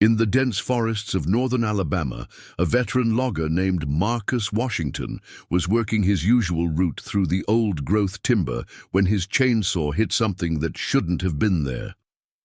In the dense forests of northern Alabama, a veteran logger named Marcus Washington was working his usual route through the old-growth timber when his chainsaw hit something that shouldn't have been there.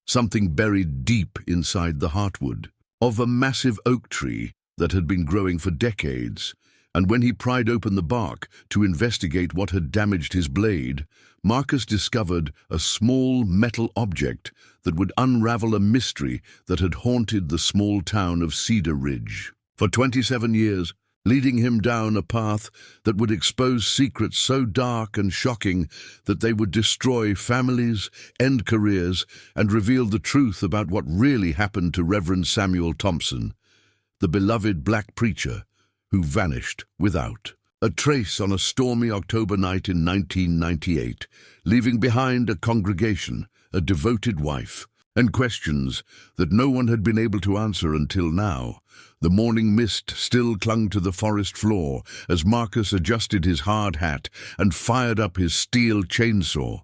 Something buried deep inside the heartwood of a massive oak tree that had been growing for decades. And when he pried open the bark to investigate what had damaged his blade, Marcus discovered a small metal object that would unravel a mystery that had haunted the small town of Cedar Ridge for 27 years, leading him down a path that would expose secrets so dark and shocking that they would destroy families, end careers, and reveal the truth about what really happened to Reverend Samuel Thompson, the beloved black preacher who vanished without a trace on a stormy October night in 1998, leaving behind a congregation, a devoted wife, and questions that no one had been able to answer until now. The morning mist still clung to the forest floor as Marcus adjusted his hard hat and fired up his steel chainsaw,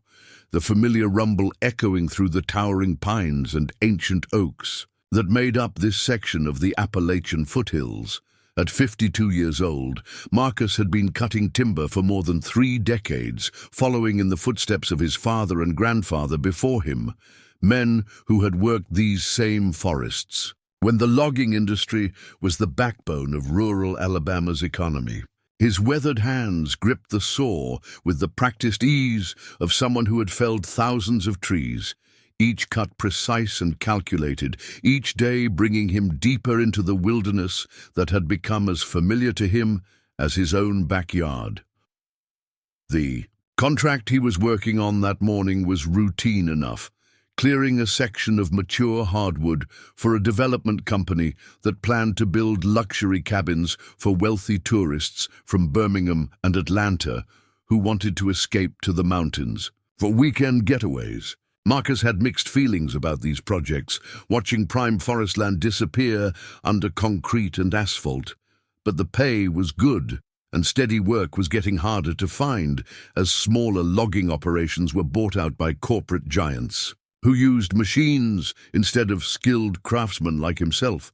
the familiar rumble echoing through the towering pines and ancient oaks that made up this section of the Appalachian foothills. At 52 years old, Marcus had been cutting timber for more than 3 decades, following in the footsteps of his father and grandfather before him, men who had worked these same forests, when the logging industry was the backbone of rural Alabama's economy. His weathered hands gripped the saw with the practiced ease of someone who had felled thousands of trees, each cut precise and calculated, each day bringing him deeper into the wilderness that had become as familiar to him as his own backyard. The contract he was working on that morning was routine enough, clearing a section of mature hardwood for a development company that planned to build luxury cabins for wealthy tourists from Birmingham and Atlanta who wanted to escape to the mountains for weekend getaways. Marcus had mixed feelings about these projects, watching prime forest land disappear under concrete and asphalt. But the pay was good, and steady work was getting harder to find as smaller logging operations were bought out by corporate giants, who used machines instead of skilled craftsmen like himself.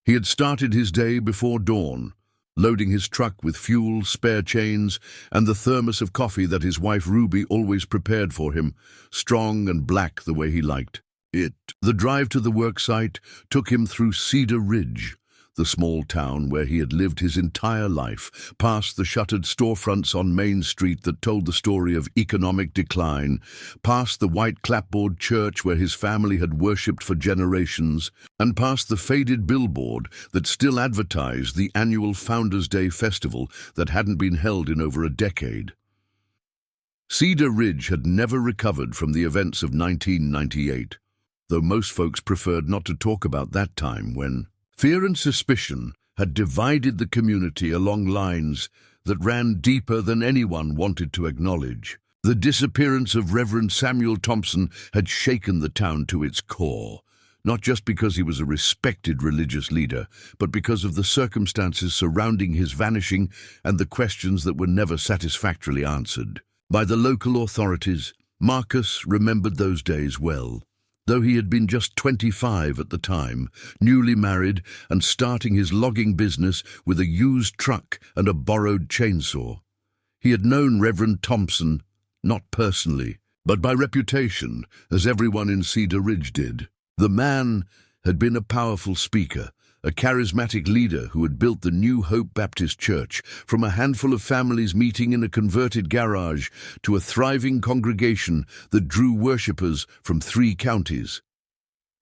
He had started his day before dawn, loading his truck with fuel, spare chains, and the thermos of coffee that his wife Ruby always prepared for him, strong and black the way he liked it. The drive to the work site took him through Cedar Ridge, the small town where he had lived his entire life, past the shuttered storefronts on Main Street that told the story of economic decline, past the white clapboard church where his family had worshipped for generations, and past the faded billboard that still advertised the annual Founders' Day festival that hadn't been held in over a decade. Cedar Ridge had never recovered from the events of 1998, though most folks preferred not to talk about that time when fear and suspicion had divided the community along lines that ran deeper than anyone wanted to acknowledge. The disappearance of Reverend Samuel Thompson had shaken the town to its core, not just because he was a respected religious leader, but because of the circumstances surrounding his vanishing and the questions that were never satisfactorily answered by the local authorities. Marcus remembered those days well. Though he had been just 25 at the time, newly married and starting his logging business with a used truck and a borrowed chainsaw. He had known Reverend Thompson, not personally, but by reputation, as everyone in Cedar Ridge did. The man had been a powerful speaker, a charismatic leader who had built the New Hope Baptist Church from a handful of families meeting in a converted garage to a thriving congregation that drew worshippers from 3 counties.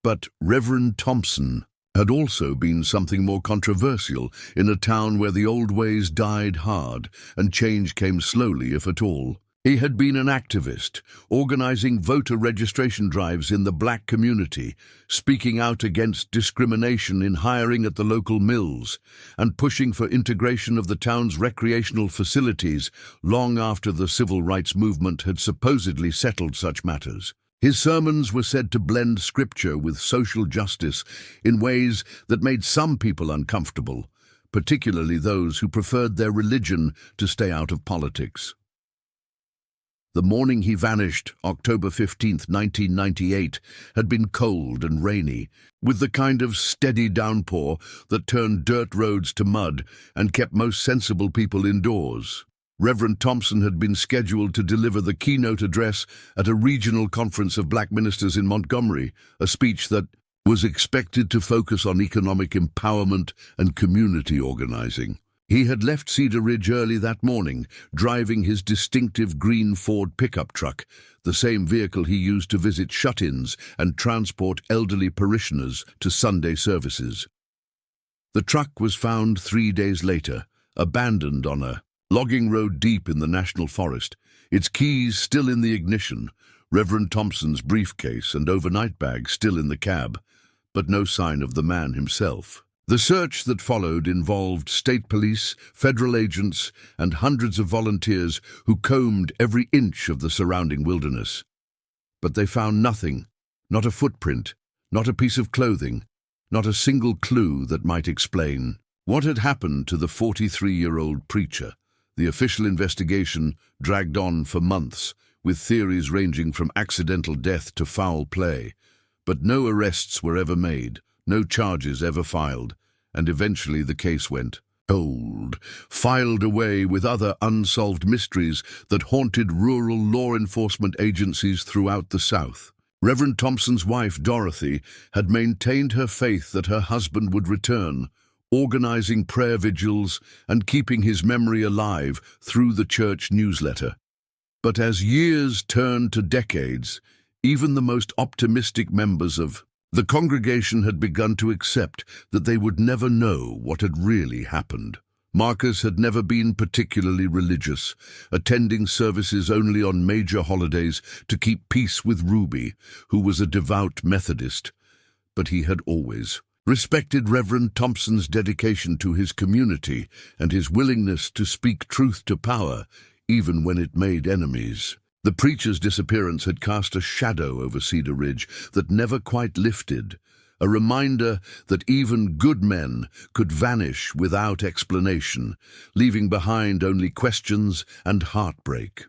But Reverend Thompson had also been something more controversial in a town where the old ways died hard and change came slowly, if at all. He had been an activist, organizing voter registration drives in the black community, speaking out against discrimination in hiring at the local mills, and pushing for integration of the town's recreational facilities long after the civil rights movement had supposedly settled such matters. His sermons were said to blend scripture with social justice in ways that made some people uncomfortable, particularly those who preferred their religion to stay out of politics. The morning he vanished, October 15th, 1998, had been cold and rainy, with the kind of steady downpour that turned dirt roads to mud and kept most sensible people indoors. Reverend Thompson had been scheduled to deliver the keynote address at a regional conference of black ministers in Montgomery, a speech that was expected to focus on economic empowerment and community organizing. He had left Cedar Ridge early that morning, driving his distinctive green Ford pickup truck, the same vehicle he used to visit shut-ins and transport elderly parishioners to Sunday services. The truck was found 3 days later, abandoned on a logging road deep in the national forest, its keys still in the ignition, Reverend Thompson's briefcase and overnight bag still in the cab, but no sign of the man himself. The search that followed involved state police, federal agents, and hundreds of volunteers who combed every inch of the surrounding wilderness. But they found nothing, not a footprint, not a piece of clothing, not a single clue that might explain what had happened to the 43-year-old preacher. The official investigation dragged on for months, with theories ranging from accidental death to foul play. But no arrests were ever made, no charges ever filed, and eventually the case went cold, filed away with other unsolved mysteries that haunted rural law enforcement agencies throughout the South. Reverend Thompson's wife, Dorothy, had maintained her faith that her husband would return, organizing prayer vigils and keeping his memory alive through the church newsletter. But as years turned to decades, even the most optimistic members of the congregation had begun to accept that they would never know what had really happened. Marcus had never been particularly religious, attending services only on major holidays to keep peace with Ruby, who was a devout Methodist. But he had always respected Reverend Thompson's dedication to his community and his willingness to speak truth to power, even when it made enemies. The preacher's disappearance had cast a shadow over Cedar Ridge that never quite lifted, a reminder that even good men could vanish without explanation, leaving behind only questions and heartbreak.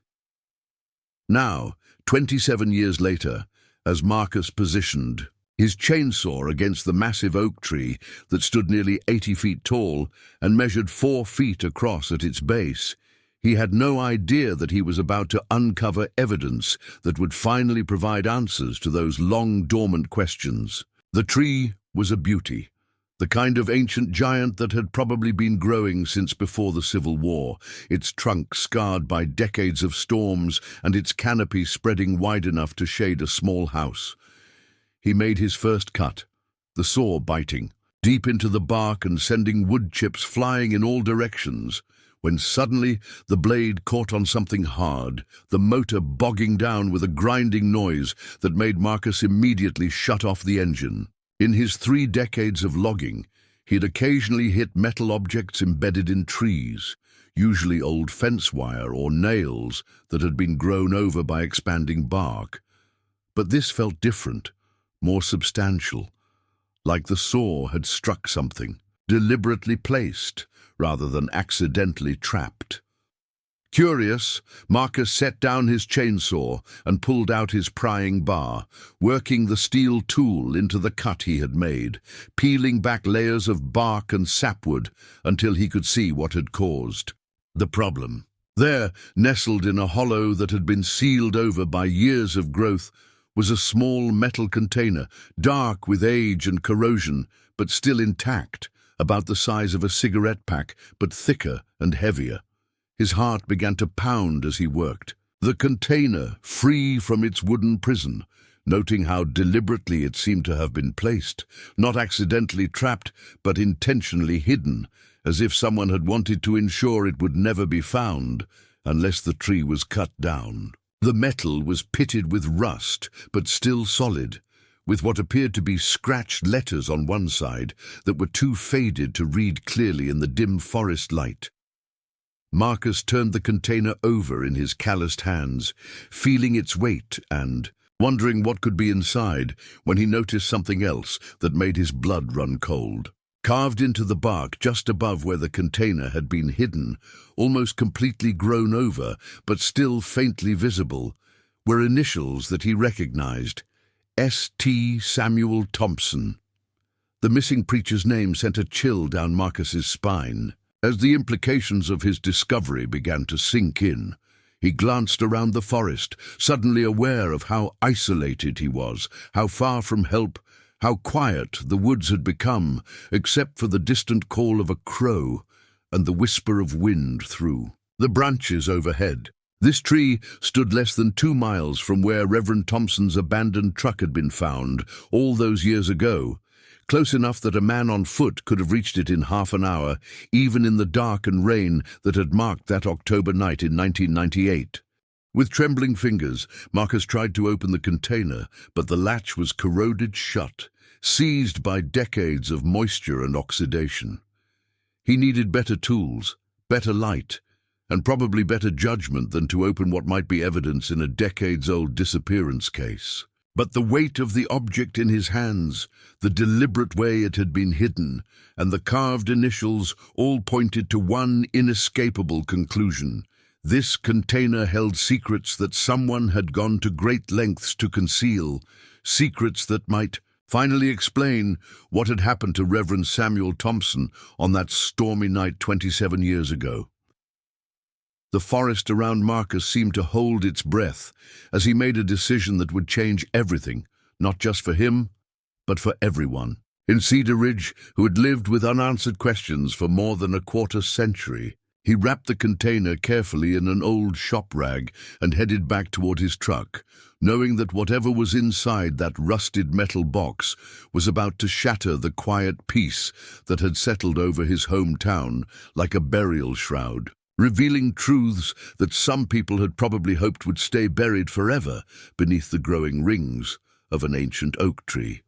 Now, 27 years later, as Marcus positioned his chainsaw against the massive oak tree that stood nearly 80 feet tall and measured 4 feet across at its base, he had no idea that he was about to uncover evidence that would finally provide answers to those long-dormant questions. The tree was a beauty, the kind of ancient giant that had probably been growing since before the Civil War, its trunk scarred by decades of storms and its canopy spreading wide enough to shade a small house. He made his first cut, the saw biting deep into the bark and sending wood chips flying in all directions, when suddenly the blade caught on something hard, the motor bogging down with a grinding noise that made Marcus immediately shut off the engine. In his 3 decades of logging, he'd occasionally hit metal objects embedded in trees, usually old fence wire or nails that had been grown over by expanding bark. But this felt different, more substantial, like the saw had struck something, deliberately placed, rather than accidentally trapped. Curious, Marcus set down his chainsaw and pulled out his prying bar, working the steel tool into the cut he had made, peeling back layers of bark and sapwood until he could see what had caused the problem. There, nestled in a hollow that had been sealed over by years of growth, was a small metal container, dark with age and corrosion, but still intact, about the size of a cigarette pack, but thicker and heavier. His heart began to pound as he worked. The container, free from its wooden prison, noting how deliberately it seemed to have been placed, not accidentally trapped, but intentionally hidden, as if someone had wanted to ensure it would never be found, unless the tree was cut down. The metal was pitted with rust, but still solid, with what appeared to be scratched letters on one side that were too faded to read clearly in the dim forest light. Marcus turned the container over in his calloused hands, feeling its weight and wondering what could be inside, when he noticed something else that made his blood run cold. Carved into the bark just above where the container had been hidden, almost completely grown over, but still faintly visible, were initials that he recognized: S.T. Samuel Thompson. The missing preacher's name sent a chill down Marcus's spine. As the implications of his discovery began to sink in, he glanced around the forest, suddenly aware of how isolated he was, how far from help, how quiet the woods had become, except for the distant call of a crow and the whisper of wind through the branches overhead. This tree stood less than 2 miles from where Reverend Thompson's abandoned truck had been found all those years ago, close enough that a man on foot could have reached it in half an hour, even in the dark and rain that had marked that October night in 1998. With trembling fingers, Marcus tried to open the container, but the latch was corroded shut, seized by decades of moisture and oxidation. He needed better tools, better light, and probably better judgment than to open what might be evidence in a decades-old disappearance case. But the weight of the object in his hands, the deliberate way it had been hidden, and the carved initials all pointed to one inescapable conclusion: this container held secrets that someone had gone to great lengths to conceal, secrets that might finally explain what had happened to Reverend Samuel Thompson on that stormy night 27 years ago. The forest around Marcus seemed to hold its breath as he made a decision that would change everything, not just for him, but for everyone. In Cedar Ridge, who had lived with unanswered questions for more than a quarter-century, he wrapped the container carefully in an old shop rag and headed back toward his truck, knowing that whatever was inside that rusted metal box was about to shatter the quiet peace that had settled over his hometown like a burial shroud, revealing truths that some people had probably hoped would stay buried forever beneath the growing rings of an ancient oak tree.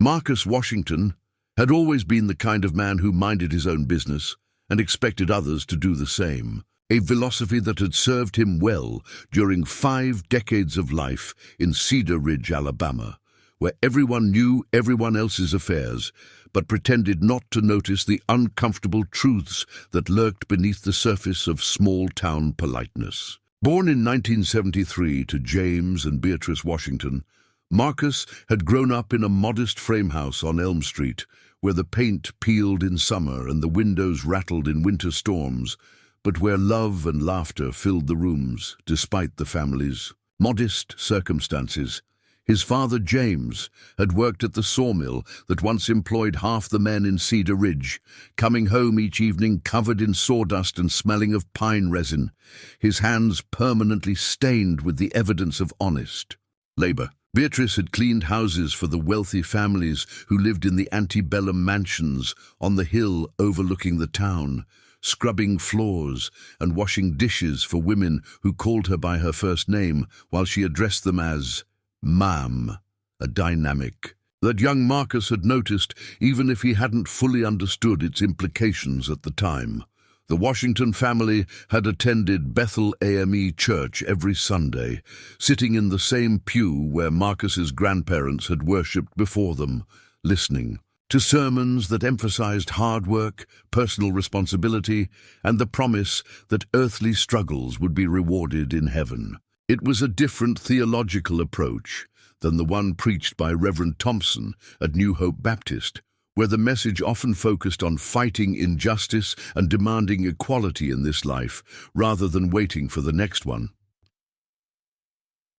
Marcus Washington had always been the kind of man who minded his own business and expected others to do the same, a philosophy that had served him well during 5 decades of life in Cedar Ridge, Alabama, where everyone knew everyone else's affairs, but pretended not to notice the uncomfortable truths that lurked beneath the surface of small-town politeness. Born in 1973 to James and Beatrice Washington, Marcus had grown up in a modest frame house on Elm Street, where the paint peeled in summer and the windows rattled in winter storms, but where love and laughter filled the rooms, despite the family's modest circumstances. His father, James, had worked at the sawmill that once employed half the men in Cedar Ridge, coming home each evening covered in sawdust and smelling of pine resin, his hands permanently stained with the evidence of honest labor. Beatrice had cleaned houses for the wealthy families who lived in the antebellum mansions on the hill overlooking the town, scrubbing floors and washing dishes for women who called her by her first name while she addressed them as Ma'am, a dynamic that young Marcus had noticed even if he hadn't fully understood its implications at the time. The Washington family had attended Bethel AME Church every Sunday, sitting in the same pew where Marcus's grandparents had worshipped before them, listening to sermons that emphasized hard work, personal responsibility, and the promise that earthly struggles would be rewarded in heaven. It was a different theological approach than the one preached by Reverend Thompson at New Hope Baptist, where the message often focused on fighting injustice and demanding equality in this life, rather than waiting for the next one.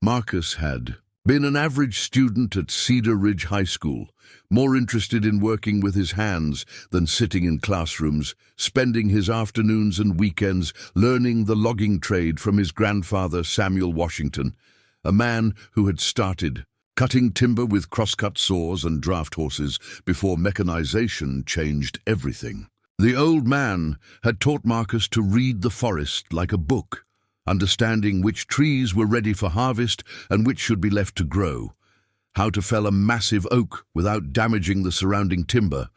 Marcus had been an average student at Cedar Ridge High School, more interested in working with his hands than sitting in classrooms, spending his afternoons and weekends learning the logging trade from his grandfather Samuel Washington, a man who had started cutting timber with crosscut saws and draft horses before mechanization changed everything. The old man had taught Marcus to read the forest like a book, understanding which trees were ready for harvest and which should be left to grow, how to fell a massive oak without damaging the surrounding timber,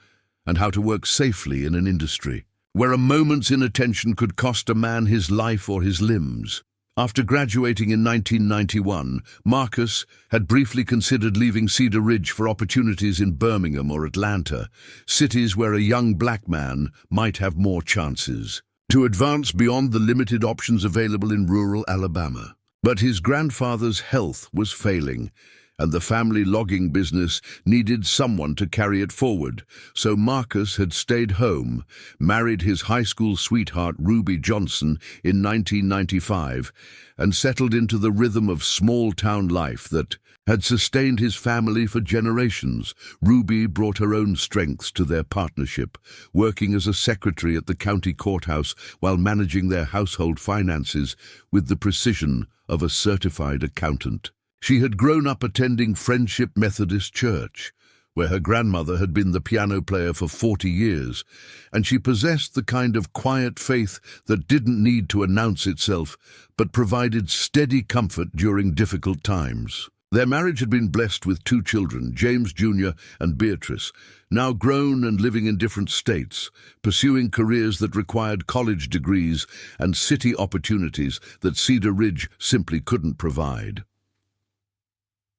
and how to work safely in an industry where a moment's inattention could cost a man his life or his limbs. After graduating in 1991, Marcus had briefly considered leaving Cedar Ridge for opportunities in Birmingham or Atlanta, cities where a young black man might have more chances to advance beyond the limited options available in rural Alabama. But his grandfather's health was failing, and the family logging business needed someone to carry it forward. So Marcus had stayed home, married his high school sweetheart Ruby Johnson in 1995, and settled into the rhythm of small-town life that had sustained his family for generations. Ruby brought her own strengths to their partnership, working as a secretary at the county courthouse while managing their household finances with the precision of a certified accountant. She had grown up attending Friendship Methodist Church, where her grandmother had been the piano player for 40 years, and she possessed the kind of quiet faith that didn't need to announce itself, but provided steady comfort during difficult times. Their marriage had been blessed with 2 children, James Jr. and Beatrice, now grown and living in different states, pursuing careers that required college degrees and city opportunities that Cedar Ridge simply couldn't provide.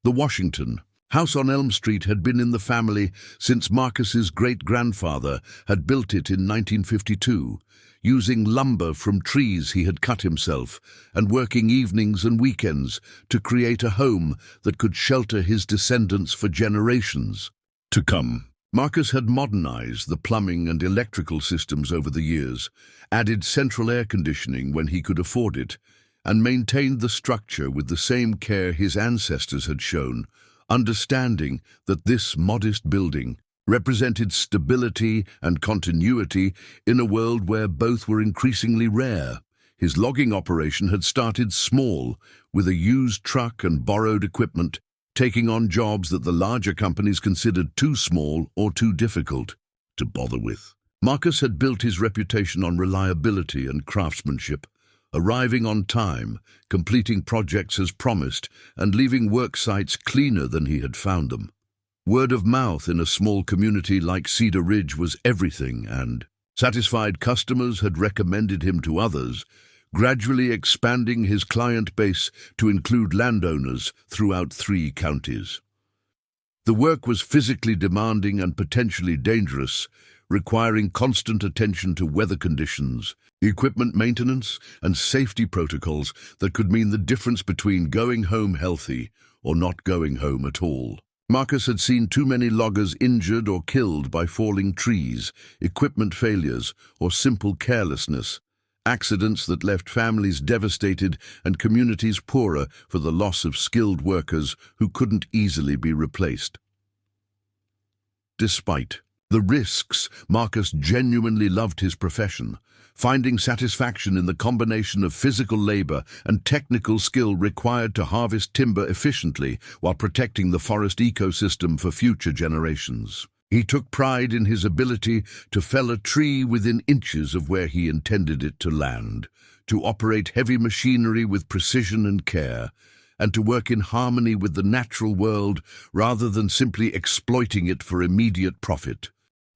The Washington house on Elm Street had been in the family since Marcus's great-grandfather had built it in 1952, using lumber from trees he had cut himself and working evenings and weekends to create a home that could shelter his descendants for generations to come. Marcus had modernized the plumbing and electrical systems over the years, added central air conditioning when he could afford it, and maintained the structure with the same care his ancestors had shown, understanding that this modest building represented stability and continuity in a world where both were increasingly rare. His logging operation had started small, with a used truck and borrowed equipment, taking on jobs that the larger companies considered too small or too difficult to bother with. Marcus had built his reputation on reliability and craftsmanship, arriving on time, completing projects as promised, and leaving work sites cleaner than he had found them. Word of mouth in a small community like Cedar Ridge was everything, and satisfied customers had recommended him to others, gradually expanding his client base to include landowners throughout 3 counties. The work was physically demanding and potentially dangerous, requiring constant attention to weather conditions, equipment maintenance, and safety protocols that could mean the difference between going home healthy or not going home at all. Marcus had seen too many loggers injured or killed by falling trees, equipment failures, or simple carelessness, accidents that left families devastated and communities poorer for the loss of skilled workers who couldn't easily be replaced. Despite the risks, Marcus genuinely loved his profession, finding satisfaction in the combination of physical labor and technical skill required to harvest timber efficiently while protecting the forest ecosystem for future generations. He took pride in his ability to fell a tree within inches of where he intended it to land, to operate heavy machinery with precision and care, and to work in harmony with the natural world rather than simply exploiting it for immediate profit.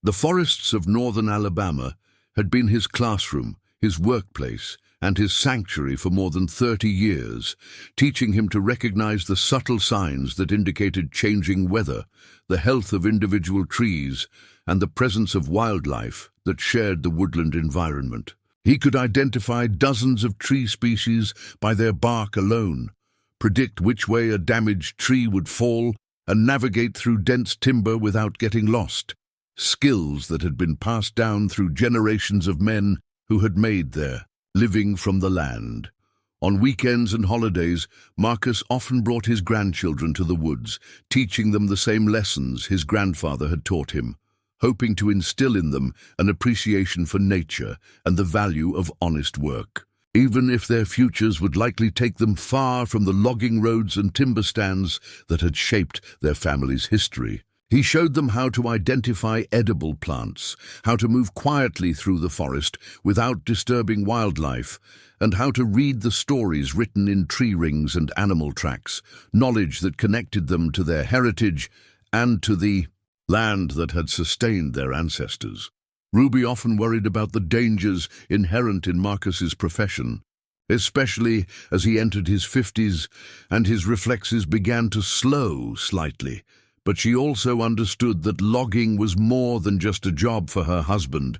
The forests of northern Alabama had been his classroom, his workplace, and his sanctuary for more than 30 years, teaching him to recognize the subtle signs that indicated changing weather, the health of individual trees, and the presence of wildlife that shared the woodland environment. He could identify dozens of tree species by their bark alone, predict which way a damaged tree would fall, and navigate through dense timber without getting lost. Skills that had been passed down through generations of men who had made their living from the land. On weekends and holidays, Marcus often brought his grandchildren to the woods, teaching them the same lessons his grandfather had taught him, hoping to instill in them an appreciation for nature and the value of honest work, even if their futures would likely take them far from the logging roads and timber stands that had shaped their family's history. He showed them how to identify edible plants, how to move quietly through the forest without disturbing wildlife, and how to read the stories written in tree rings and animal tracks, knowledge that connected them to their heritage and to the land that had sustained their ancestors. Ruby often worried about the dangers inherent in Marcus's profession, especially as he entered his 50s and his reflexes began to slow slightly. But she also understood that logging was more than just a job for her husband.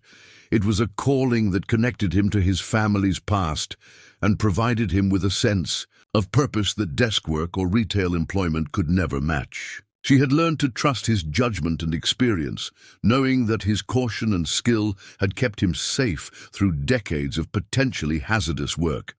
It was a calling that connected him to his family's past and provided him with a sense of purpose that desk work or retail employment could never match. She had learned to trust his judgment and experience, knowing that his caution and skill had kept him safe through decades of potentially hazardous work.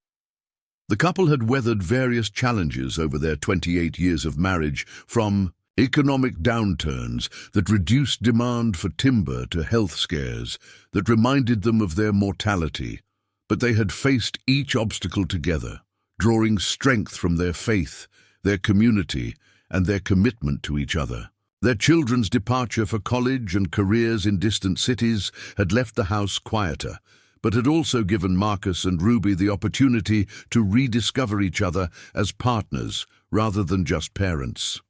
The couple had weathered various challenges over their 28 years of marriage, from economic downturns that reduced demand for timber to health scares that reminded them of their mortality. But they had faced each obstacle together, drawing strength from their faith, their community, and their commitment to each other. Their children's departure for college and careers in distant cities had left the house quieter, but had also given Marcus and Ruby the opportunity to rediscover each other as partners rather than just parents.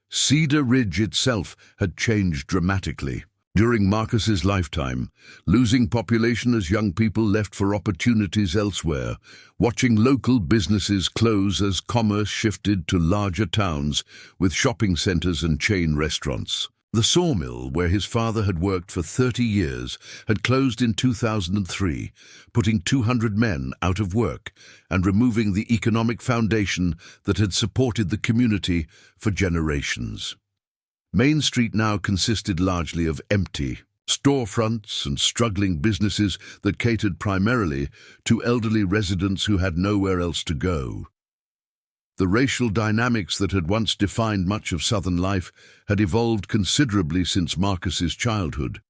Cedar Ridge itself had changed dramatically. During Marcus's lifetime, losing population as young people left for opportunities elsewhere, watching local businesses close as commerce shifted to larger towns with shopping centers and chain restaurants. The sawmill, where his father had worked for 30 years, had closed in 2003, putting 200 men out of work and removing the economic foundation that had supported the community for generations. Main Street now consisted largely of empty storefronts and struggling businesses that catered primarily to elderly residents who had nowhere else to go. The racial dynamics that had once defined much of Southern life had evolved considerably since Marcus's childhood.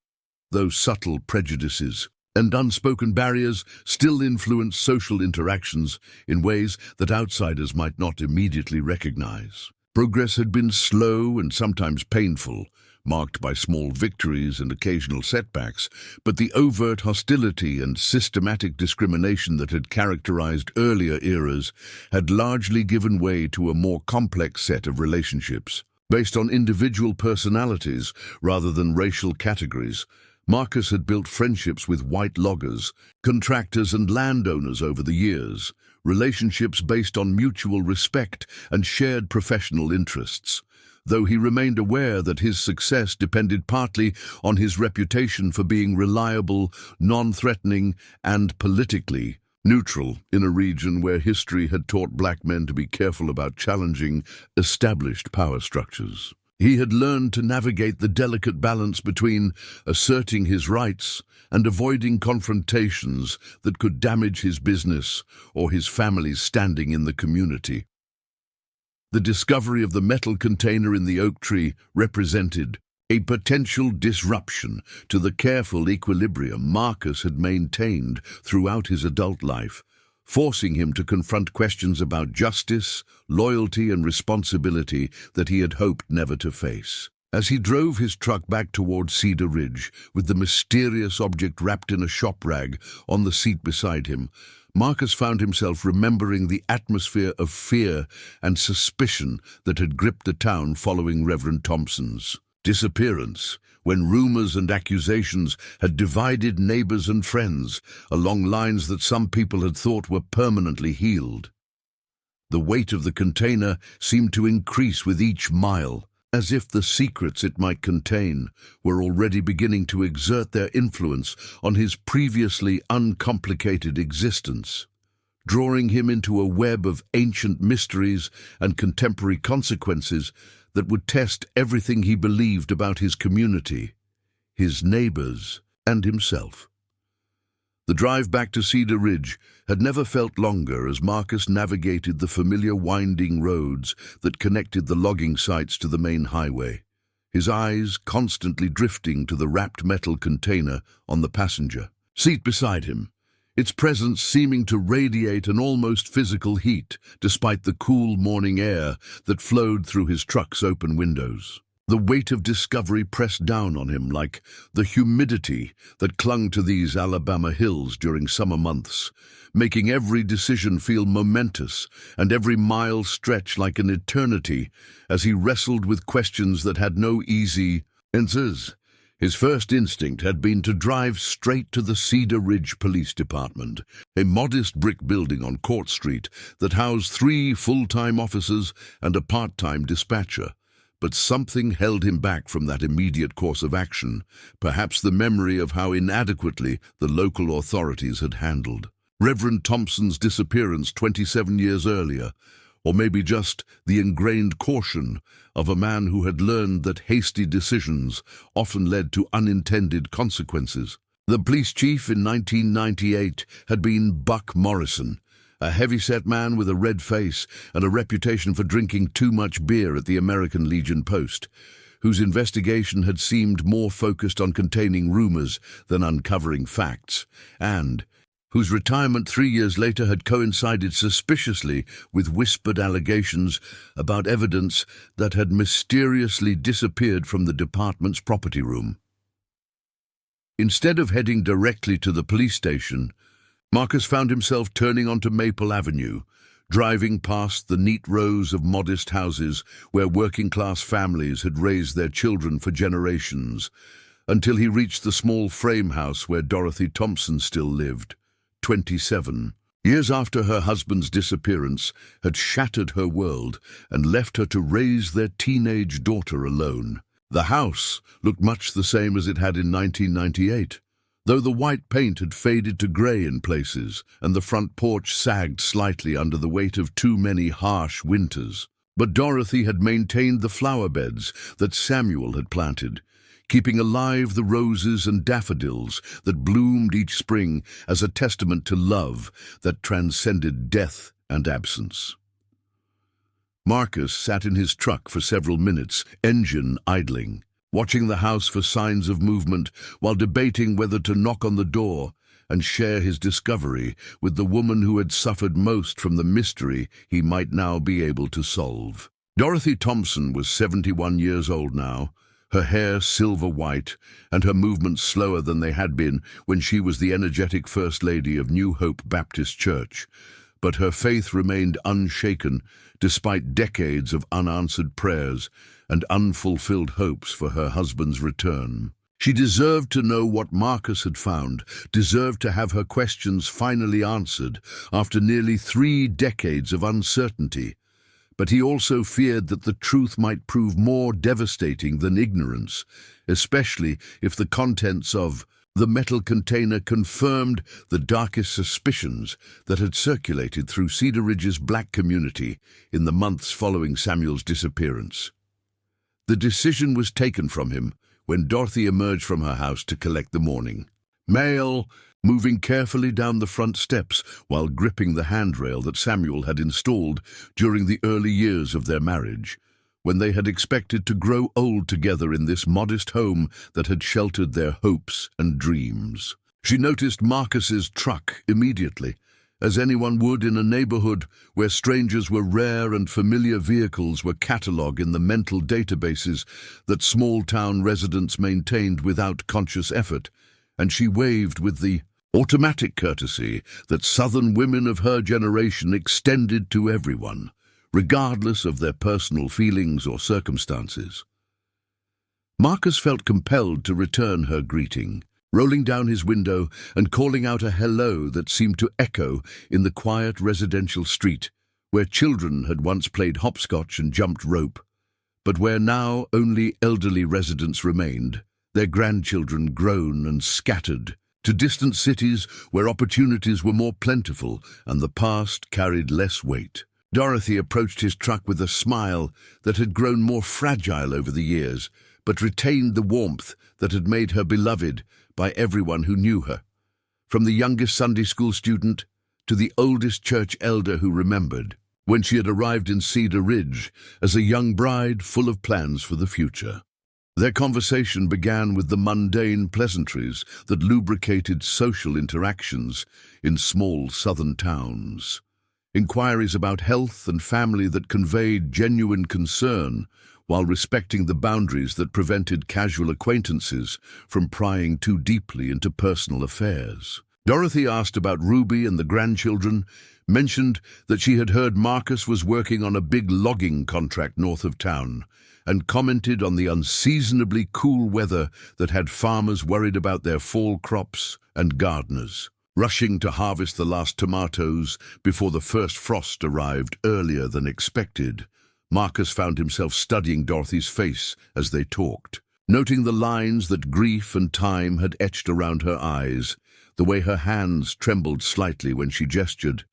Those subtle prejudices and unspoken barriers still influenced social interactions in ways that outsiders might not immediately recognize. Progress had been slow and sometimes painful, marked by small victories and occasional setbacks, but the overt hostility and systematic discrimination that had characterized earlier eras had largely given way to a more complex set of relationships. Based on individual personalities rather than racial categories, Marcus had built friendships with white loggers, contractors and landowners over the years, relationships based on mutual respect and shared professional interests. Though he remained aware that his success depended partly on his reputation for being reliable, non-threatening, and politically neutral in a region where history had taught black men to be careful about challenging established power structures. He had learned to navigate the delicate balance between asserting his rights and avoiding confrontations that could damage his business or his family's standing in the community. The discovery of the metal container in the oak tree represented a potential disruption to the careful equilibrium Marcus had maintained throughout his adult life, forcing him to confront questions about justice, loyalty, and responsibility that he had hoped never to face. As he drove his truck back toward Cedar Ridge, with the mysterious object wrapped in a shop rag on the seat beside him, Marcus found himself remembering the atmosphere of fear and suspicion that had gripped the town following Reverend Thompson's disappearance, when rumors and accusations had divided neighbors and friends along lines that some people had thought were permanently healed. The weight of the container seemed to increase with each mile, as if the secrets it might contain were already beginning to exert their influence on his previously uncomplicated existence, drawing him into a web of ancient mysteries and contemporary consequences that would test everything he believed about his community, his neighbors, and himself. The drive back to Cedar Ridge had never felt longer as Marcus navigated the familiar winding roads that connected the logging sites to the main highway, his eyes constantly drifting to the wrapped metal container on the passenger seat beside him, its presence seeming to radiate an almost physical heat despite the cool morning air that flowed through his truck's open windows. The weight of discovery pressed down on him like the humidity that clung to these Alabama hills during summer months, making every decision feel momentous and every mile stretch like an eternity as he wrestled with questions that had no easy answers. His first instinct had been to drive straight to the Cedar Ridge Police Department, a modest brick building on Court Street that housed 3 full-time officers and a part-time dispatcher. But something held him back from that immediate course of action, perhaps the memory of how inadequately the local authorities had handled Reverend Thompson's disappearance 27 years earlier, or maybe just the ingrained caution of a man who had learned that hasty decisions often led to unintended consequences. The police chief in 1998 had been Buck Morrison, a heavy-set man with a red face and a reputation for drinking too much beer at the American Legion Post, whose investigation had seemed more focused on containing rumors than uncovering facts, and whose retirement 3 years later had coincided suspiciously with whispered allegations about evidence that had mysteriously disappeared from the department's property room. Instead of heading directly to the police station, Marcus found himself turning onto Maple Avenue, driving past the neat rows of modest houses where working-class families had raised their children for generations, until he reached the small frame house where Dorothy Thompson still lived. 27. Years after her husband's disappearance had shattered her world and left her to raise their teenage daughter alone. The house looked much the same as it had in 1998, though the white paint had faded to grey in places and the front porch sagged slightly under the weight of too many harsh winters. But Dorothy had maintained the flower beds that Samuel had planted, keeping alive the roses and daffodils that bloomed each spring as a testament to love that transcended death and absence. Marcus sat in his truck for several minutes, engine idling, watching the house for signs of movement while debating whether to knock on the door and share his discovery with the woman who had suffered most from the mystery he might now be able to solve. Dorothy Thompson was 71 years old now, her hair silver white and her movements slower than they had been when she was the energetic First Lady of New Hope Baptist Church. But her faith remained unshaken despite decades of unanswered prayers and unfulfilled hopes for her husband's return. She deserved to know what Marcus had found, deserved to have her questions finally answered after nearly 3 decades of uncertainty. But he also feared that the truth might prove more devastating than ignorance, especially if the contents of the metal container confirmed the darkest suspicions that had circulated through Cedar Ridge's black community in the months following Samuel's disappearance. The decision was taken from him when Dorothy emerged from her house to collect the morning mail, moving carefully down the front steps while gripping the handrail that Samuel had installed during the early years of their marriage, when they had expected to grow old together in this modest home that had sheltered their hopes and dreams. She noticed Marcus's truck immediately, as anyone would in a neighborhood where strangers were rare and familiar vehicles were catalogued in the mental databases that small-town residents maintained without conscious effort, and she waved with the automatic courtesy that Southern women of her generation extended to everyone, regardless of their personal feelings or circumstances. Marcus felt compelled to return her greeting, rolling down his window and calling out a hello that seemed to echo in the quiet residential street, where children had once played hopscotch and jumped rope, but where now only elderly residents remained, their grandchildren grown and scattered, to distant cities where opportunities were more plentiful and the past carried less weight. Dorothy approached his truck with a smile that had grown more fragile over the years, but retained the warmth that had made her beloved by everyone who knew her, from the youngest Sunday school student to the oldest church elder who remembered when she had arrived in Cedar Ridge as a young bride full of plans for the future. Their conversation began with the mundane pleasantries that lubricated social interactions in small southern towns. Inquiries about health and family that conveyed genuine concern while respecting the boundaries that prevented casual acquaintances from prying too deeply into personal affairs. Dorothy asked about Ruby and the grandchildren, mentioned that she had heard Marcus was working on a big logging contract north of town, and commented on the unseasonably cool weather that had farmers worried about their fall crops and gardeners rushing to harvest the last tomatoes before the first frost arrived earlier than expected. Marcus found himself studying Dorothy's face as they talked, noting the lines that grief and time had etched around her eyes, the way her hands trembled slightly when she gestured,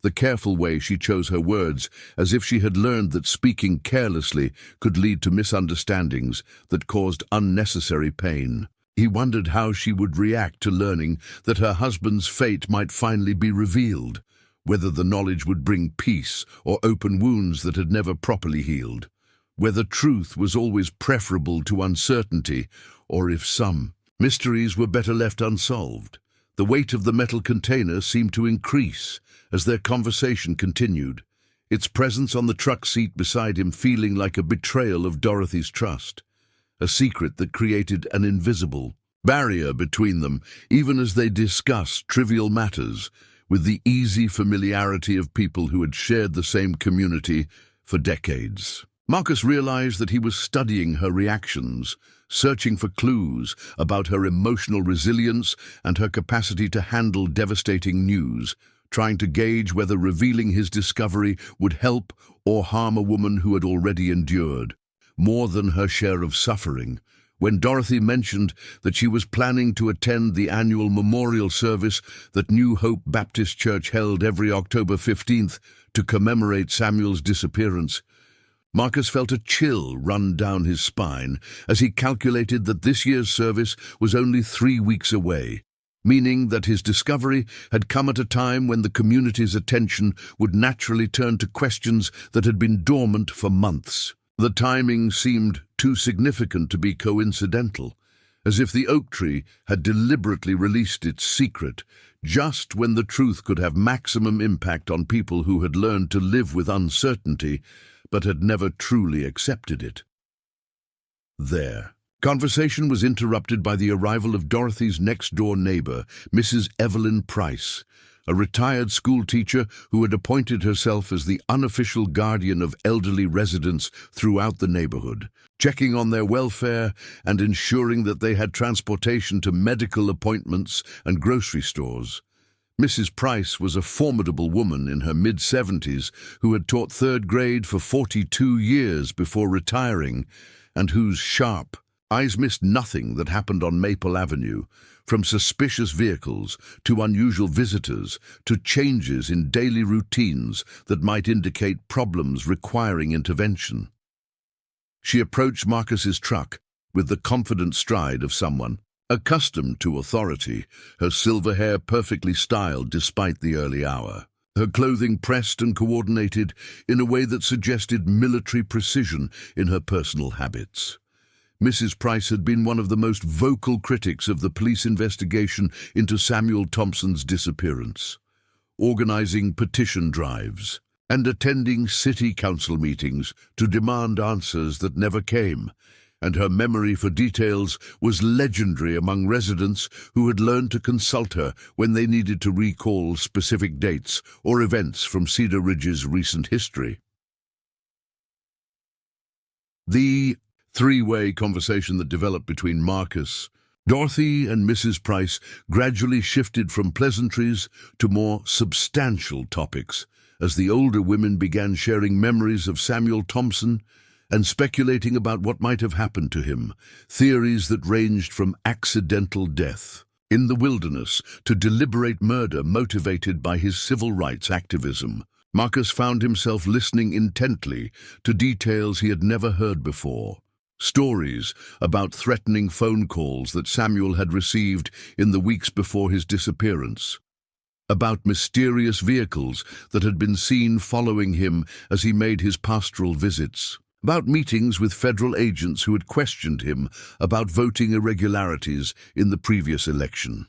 the careful way she chose her words, as if she had learned that speaking carelessly could lead to misunderstandings that caused unnecessary pain. He wondered how she would react to learning that her husband's fate might finally be revealed, whether the knowledge would bring peace or open wounds that had never properly healed, whether truth was always preferable to uncertainty, or if some mysteries were better left unsolved. The weight of the metal container seemed to increase as their conversation continued, its presence on the truck seat beside him feeling like a betrayal of Dorothy's trust, a secret that created an invisible barrier between them, even as they discussed trivial matters with the easy familiarity of people who had shared the same community for decades. Marcus realized that he was studying her reactions, searching for clues about her emotional resilience and her capacity to handle devastating news, trying to gauge whether revealing his discovery would help or harm a woman who had already endured more than her share of suffering. When Dorothy mentioned that she was planning to attend the annual memorial service that New Hope Baptist Church held every October 15th to commemorate Samuel's disappearance, Marcus felt a chill run down his spine as he calculated that this year's service was only 3 weeks away, meaning that his discovery had come at a time when the community's attention would naturally turn to questions that had been dormant for months. The timing seemed too significant to be coincidental, as if the oak tree had deliberately released its secret just when the truth could have maximum impact on people who had learned to live with uncertainty but had never truly accepted it. Their conversation was interrupted by the arrival of Dorothy's next-door neighbor, Mrs. Evelyn Price, a retired schoolteacher who had appointed herself as the unofficial guardian of elderly residents throughout the neighborhood, checking on their welfare and ensuring that they had transportation to medical appointments and grocery stores. Mrs. Price was a formidable woman in her mid-70s who had taught third grade for 42 years before retiring, and whose sharp eyes missed nothing that happened on Maple Avenue, from suspicious vehicles to unusual visitors to changes in daily routines that might indicate problems requiring intervention. She approached Marcus's truck with the confident stride of someone accustomed to authority, her silver hair perfectly styled despite the early hour, her clothing pressed and coordinated in a way that suggested military precision in her personal habits. Mrs. Price had been one of the most vocal critics of the police investigation into Samuel Thompson's disappearance, organizing petition drives and attending city council meetings to demand answers that never came, and her memory for details was legendary among residents who had learned to consult her when they needed to recall specific dates or events from Cedar Ridge's recent history. The three-way conversation that developed between Marcus, Dorothy, and Mrs. Price gradually shifted from pleasantries to more substantial topics as the older women began sharing memories of Samuel Thompson and speculating about what might have happened to him, theories that ranged from accidental death in the wilderness to deliberate murder motivated by his civil rights activism. Marcus found himself listening intently to details he had never heard before. Stories about threatening phone calls that Samuel had received in the weeks before his disappearance, about mysterious vehicles that had been seen following him as he made his pastoral visits, about meetings with federal agents who had questioned him about voting irregularities in the previous election.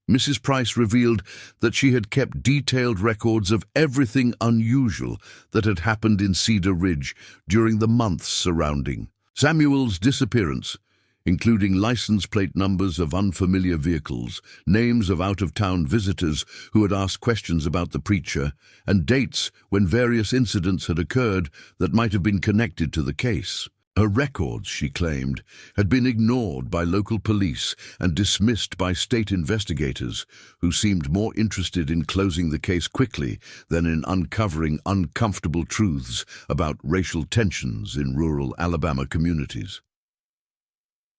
Mrs. Price revealed that she had kept detailed records of everything unusual that had happened in Cedar Ridge during the months surrounding Samuel's disappearance, including license plate numbers of unfamiliar vehicles, names of out-of-town visitors who had asked questions about the preacher, and dates when various incidents had occurred that might have been connected to the case. Her records, she claimed, had been ignored by local police and dismissed by state investigators, who seemed more interested in closing the case quickly than in uncovering uncomfortable truths about racial tensions in rural Alabama communities.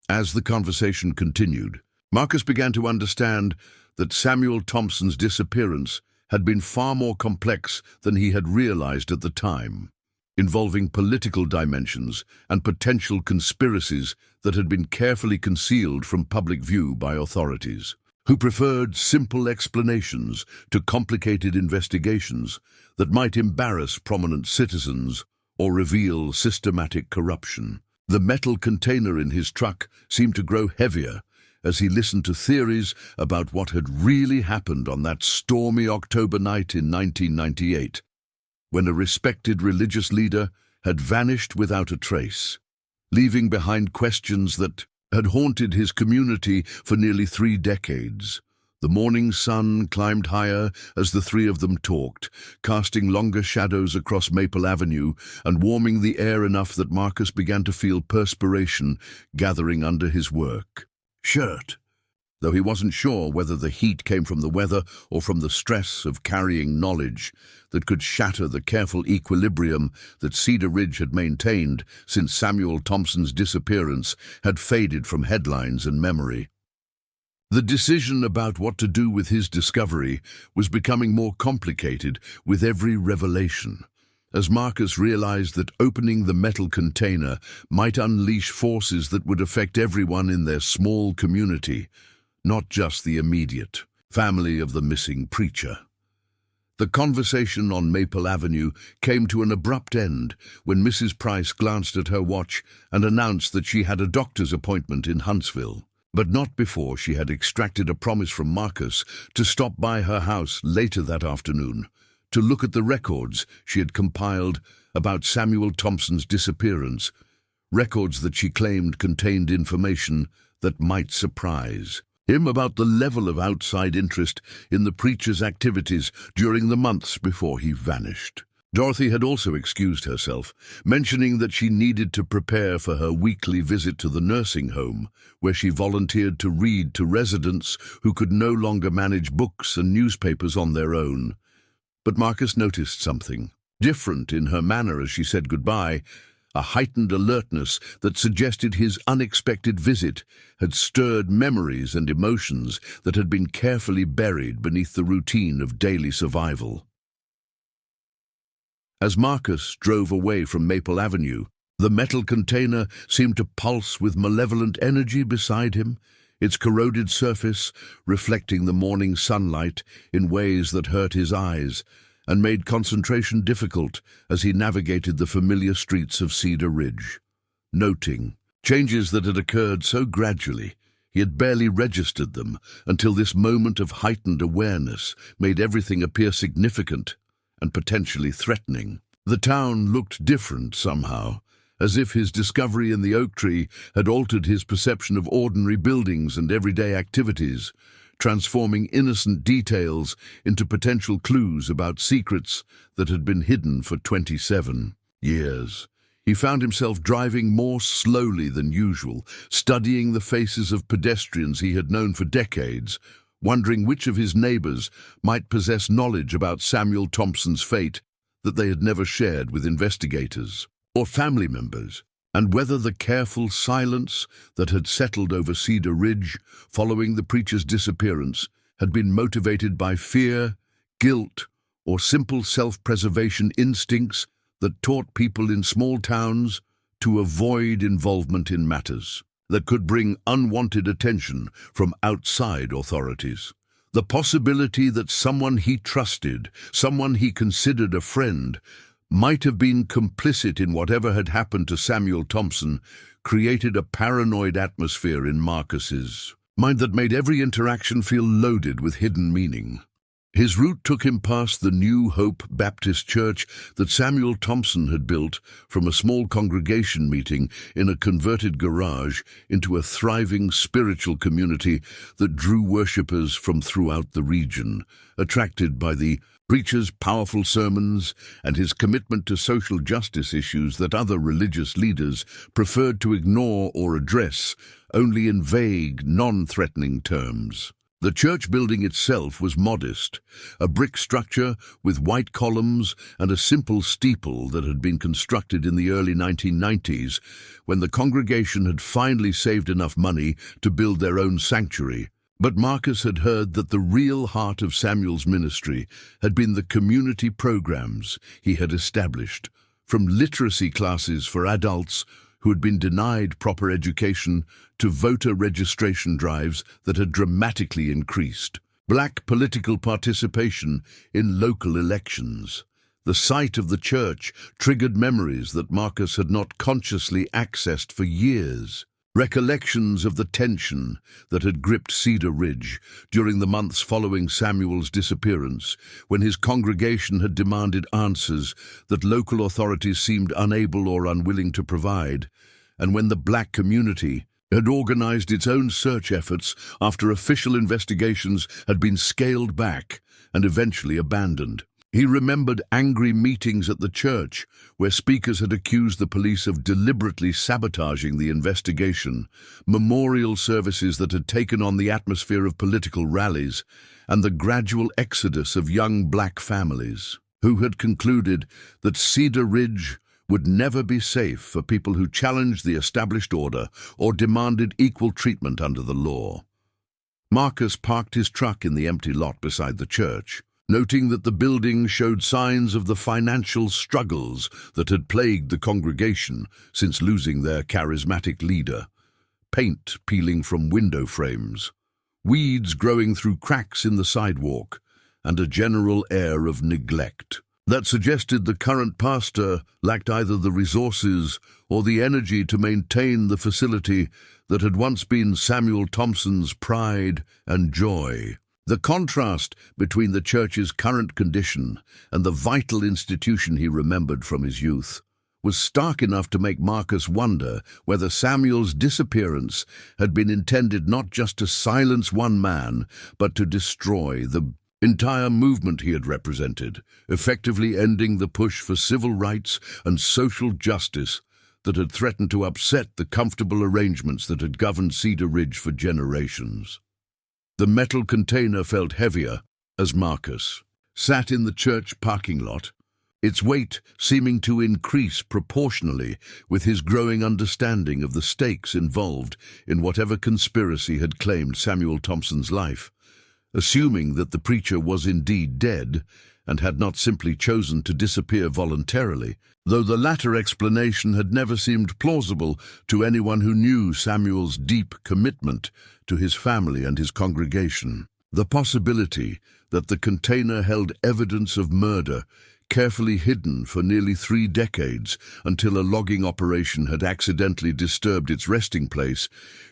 As the conversation continued, Marcus began to understand that Samuel Thompson's disappearance had been far more complex than he had realized at the time, involving political dimensions and potential conspiracies that had been carefully concealed from public view by authorities, who preferred simple explanations to complicated investigations that might embarrass prominent citizens or reveal systematic corruption. The metal container in his truck seemed to grow heavier as he listened to theories about what had really happened on that stormy October night in 1998, when a respected religious leader had vanished without a trace, leaving behind questions that had haunted his community for nearly 3 decades. The morning sun climbed higher as the three of them talked, casting longer shadows across Maple Avenue and warming the air enough that Marcus began to feel perspiration gathering under his work shirt, though he wasn't sure whether the heat came from the weather or from the stress of carrying knowledge that could shatter the careful equilibrium that Cedar Ridge had maintained since Samuel Thompson's disappearance had faded from headlines and memory. The decision about what to do with his discovery was becoming more complicated with every revelation, as Marcus realized that opening the metal container might unleash forces that would affect everyone in their small community, not just the immediate family of the missing preacher. The conversation on Maple Avenue came to an abrupt end when Mrs. Price glanced at her watch and announced that she had a doctor's appointment in Huntsville, but not before she had extracted a promise from Marcus to stop by her house later that afternoon to look at the records she had compiled about Samuel Thompson's disappearance, records that she claimed contained information that might surprise him about the level of outside interest in the preacher's activities during the months before he vanished. Dorothy had also excused herself, mentioning that she needed to prepare for her weekly visit to the nursing home, where she volunteered to read to residents who could no longer manage books and newspapers on their own. But Marcus noticed something different in her manner as she said goodbye, a heightened alertness that suggested his unexpected visit had stirred memories and emotions that had been carefully buried beneath the routine of daily survival. As Marcus drove away from Maple Avenue, the metal container seemed to pulse with malevolent energy beside him, its corroded surface reflecting the morning sunlight in ways that hurt his eyes and made concentration difficult as he navigated the familiar streets of Cedar Ridge. Noting changes that had occurred so gradually, he had barely registered them until this moment of heightened awareness made everything appear significant and potentially threatening. The town looked different somehow, as if his discovery in the oak tree had altered his perception of ordinary buildings and everyday activities, transforming innocent details into potential clues about secrets that had been hidden for 27 years. He found himself driving more slowly than usual, studying the faces of pedestrians he had known for decades, wondering which of his neighbors might possess knowledge about Samuel Thompson's fate that they had never shared with investigators or family members, and whether the careful silence that had settled over Cedar Ridge following the preacher's disappearance had been motivated by fear, guilt, or simple self-preservation instincts that taught people in small towns to avoid involvement in matters that could bring unwanted attention from outside authorities. The possibility that someone he trusted, someone he considered a friend, might have been complicit in whatever had happened to Samuel Thompson created a paranoid atmosphere in Marcus's mind that made every interaction feel loaded with hidden meaning. His route took him past the New Hope Baptist Church that Samuel Thompson had built from a small congregation meeting in a converted garage into a thriving spiritual community that drew worshippers from throughout the region, attracted by the preacher's powerful sermons, and his commitment to social justice issues that other religious leaders preferred to ignore or address only in vague, non-threatening terms. The church building itself was modest, a brick structure with white columns and a simple steeple that had been constructed in the early 1990s when the congregation had finally saved enough money to build their own sanctuary. But Marcus had heard that the real heart of Samuel's ministry had been the community programs he had established, from literacy classes for adults who had been denied proper education to voter registration drives that had dramatically increased black political participation in local elections. The sight of the church triggered memories that Marcus had not consciously accessed for years. Recollections of the tension that had gripped Cedar Ridge during the months following Samuel's disappearance, when his congregation had demanded answers that local authorities seemed unable or unwilling to provide, and when the black community had organized its own search efforts after official investigations had been scaled back and eventually abandoned. He remembered angry meetings at the church where speakers had accused the police of deliberately sabotaging the investigation, memorial services that had taken on the atmosphere of political rallies, and the gradual exodus of young black families, who had concluded that Cedar Ridge would never be safe for people who challenged the established order or demanded equal treatment under the law. Marcus parked his truck in the empty lot beside the church, noting that the building showed signs of the financial struggles that had plagued the congregation since losing their charismatic leader. Paint peeling from window frames, weeds growing through cracks in the sidewalk, and a general air of neglect that suggested the current pastor lacked either the resources or the energy to maintain the facility that had once been Samuel Thompson's pride and joy. The contrast between the church's current condition and the vital institution he remembered from his youth was stark enough to make Marcus wonder whether Samuel's disappearance had been intended not just to silence one man, but to destroy the entire movement he had represented, effectively ending the push for civil rights and social justice that had threatened to upset the comfortable arrangements that had governed Cedar Ridge for generations. The metal container felt heavier as Marcus sat in the church parking lot, its weight seeming to increase proportionally with his growing understanding of the stakes involved in whatever conspiracy had claimed Samuel Thompson's life. Assuming that the preacher was indeed dead and had not simply chosen to disappear voluntarily, though the latter explanation had never seemed plausible to anyone who knew Samuel's deep commitment to his family and his congregation. The possibility that the container held evidence of murder, carefully hidden for nearly 3 decades until a logging operation had accidentally disturbed its resting place,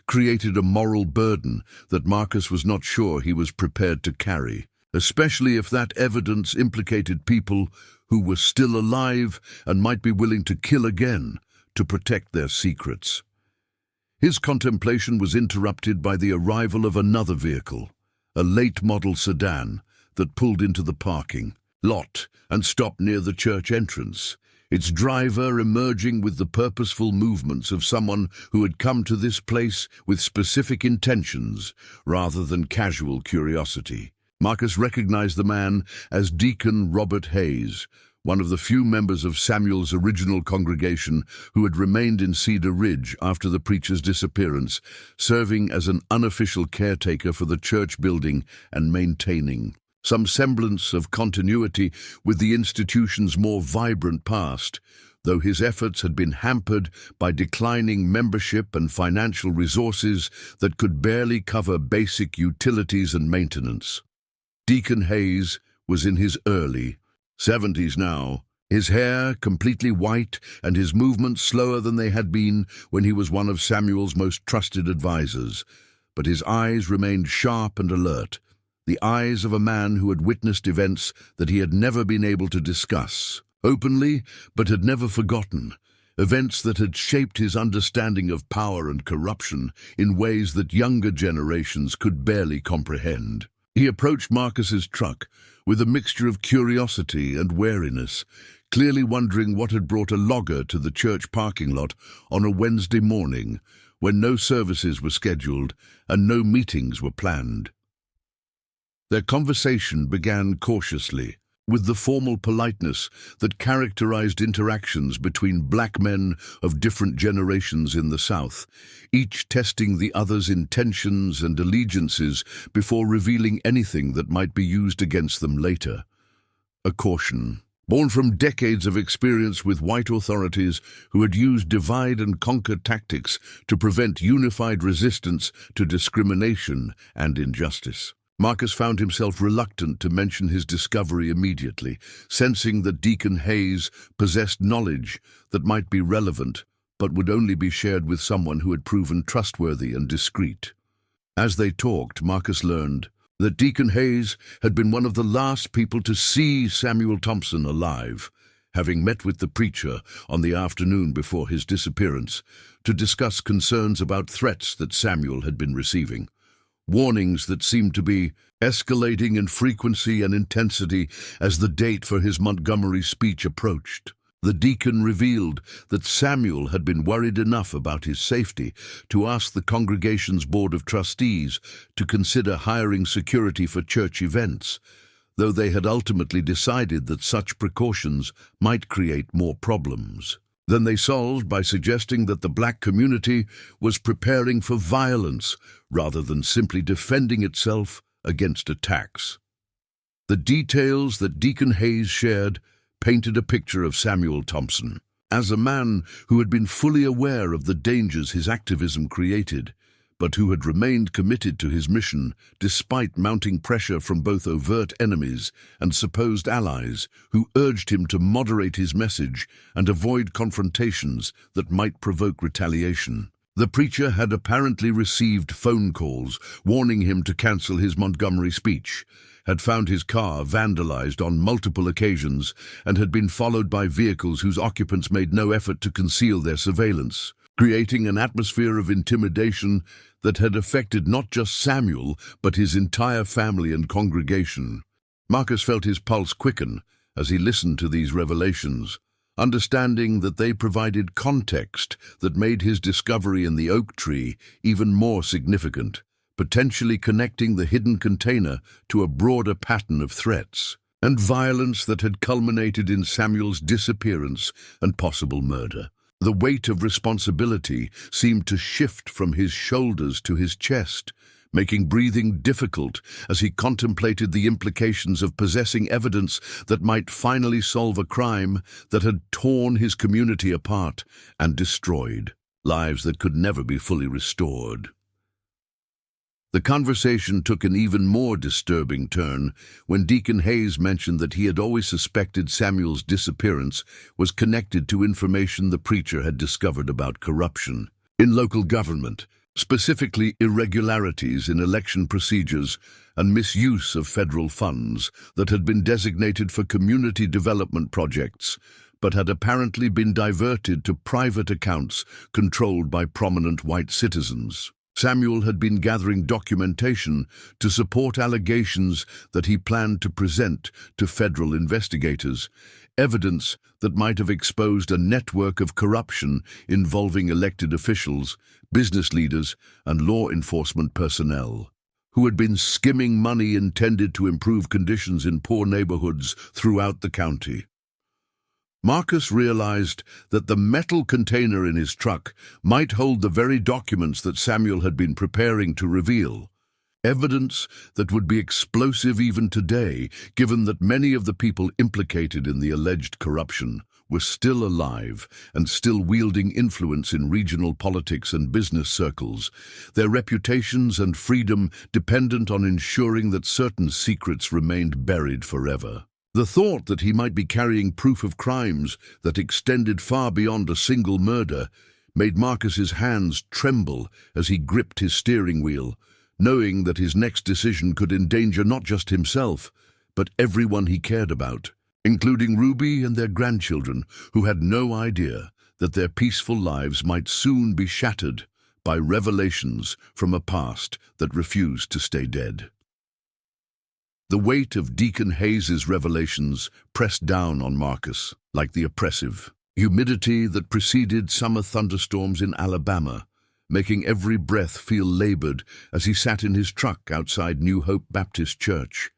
created a moral burden that Marcus was not sure he was prepared to carry, especially if that evidence implicated people who were still alive and might be willing to kill again to protect their secrets. His contemplation was interrupted by the arrival of another vehicle, a late-model sedan that pulled into the parking lot and stopped near the church entrance, its driver emerging with the purposeful movements of someone who had come to this place with specific intentions rather than casual curiosity. Marcus recognized the man as Deacon Robert Hayes, one of the few members of Samuel's original congregation who had remained in Cedar Ridge after the preacher's disappearance, serving as an unofficial caretaker for the church building and maintaining some semblance of continuity with the institution's more vibrant past, though his efforts had been hampered by declining membership and financial resources that could barely cover basic utilities and maintenance. Deacon Hayes was in his early 70s now, his hair completely white and his movements slower than they had been when he was one of Samuel's most trusted advisors, but his eyes remained sharp and alert, the eyes of a man who had witnessed events that he had never been able to discuss openly, but had never forgotten, events that had shaped his understanding of power and corruption in ways that younger generations could barely comprehend. He approached Marcus's truck with a mixture of curiosity and wariness, clearly wondering what had brought a logger to the church parking lot on a Wednesday morning when no services were scheduled and no meetings were planned. Their conversation began cautiously, with the formal politeness that characterized interactions between black men of different generations in the South, each testing the other's intentions and allegiances before revealing anything that might be used against them later. A caution, born from decades of experience with white authorities who had used divide-and-conquer tactics to prevent unified resistance to discrimination and injustice. Marcus found himself reluctant to mention his discovery immediately, sensing that Deacon Hayes possessed knowledge that might be relevant, but would only be shared with someone who had proven trustworthy and discreet. As they talked, Marcus learned that Deacon Hayes had been one of the last people to see Samuel Thompson alive, having met with the preacher on the afternoon before his disappearance to discuss concerns about threats that Samuel had been receiving. Warnings that seemed to be escalating in frequency and intensity as the date for his Montgomery speech approached. The deacon revealed that Samuel had been worried enough about his safety to ask the congregation's board of trustees to consider hiring security for church events, though they had ultimately decided that such precautions might create more problems than they solved by suggesting that the black community was preparing for violence rather than simply defending itself against attacks. The details that Deacon Hayes shared painted a picture of Samuel Thompson as a man who had been fully aware of the dangers his activism created, but who had remained committed to his mission despite mounting pressure from both overt enemies and supposed allies who urged him to moderate his message and avoid confrontations that might provoke retaliation. The preacher had apparently received phone calls warning him to cancel his Montgomery speech, had found his car vandalized on multiple occasions, and had been followed by vehicles whose occupants made no effort to conceal their surveillance, creating an atmosphere of intimidation that had affected not just Samuel, but his entire family and congregation. Marcus felt his pulse quicken as he listened to these revelations, understanding that they provided context that made his discovery in the oak tree even more significant, potentially connecting the hidden container to a broader pattern of threats and violence that had culminated in Samuel's disappearance and possible murder. The weight of responsibility seemed to shift from his shoulders to his chest, making breathing difficult as he contemplated the implications of possessing evidence that might finally solve a crime that had torn his community apart and destroyed lives that could never be fully restored. The conversation took an even more disturbing turn when Deacon Hayes mentioned that he had always suspected Samuel's disappearance was connected to information the preacher had discovered about corruption in local government, specifically irregularities in election procedures and misuse of federal funds that had been designated for community development projects, but had apparently been diverted to private accounts controlled by prominent white citizens. Samuel had been gathering documentation to support allegations that he planned to present to federal investigators, evidence that might have exposed a network of corruption involving elected officials, business leaders, and law enforcement personnel, who had been skimming money intended to improve conditions in poor neighborhoods throughout the county. Marcus realized that the metal container in his truck might hold the very documents that Samuel had been preparing to reveal, evidence that would be explosive even today, given that many of the people implicated in the alleged corruption were still alive and still wielding influence in regional politics and business circles, their reputations and freedom dependent on ensuring that certain secrets remained buried forever. The thought that he might be carrying proof of crimes that extended far beyond a single murder made Marcus's hands tremble as he gripped his steering wheel, knowing that his next decision could endanger not just himself, but everyone he cared about, including Ruby and their grandchildren, who had no idea that their peaceful lives might soon be shattered by revelations from a past that refused to stay dead. The weight of Deacon Hayes's revelations pressed down on Marcus, like the oppressive humidity that preceded summer thunderstorms in Alabama, making every breath feel labored as he sat in his truck outside New Hope Baptist Church,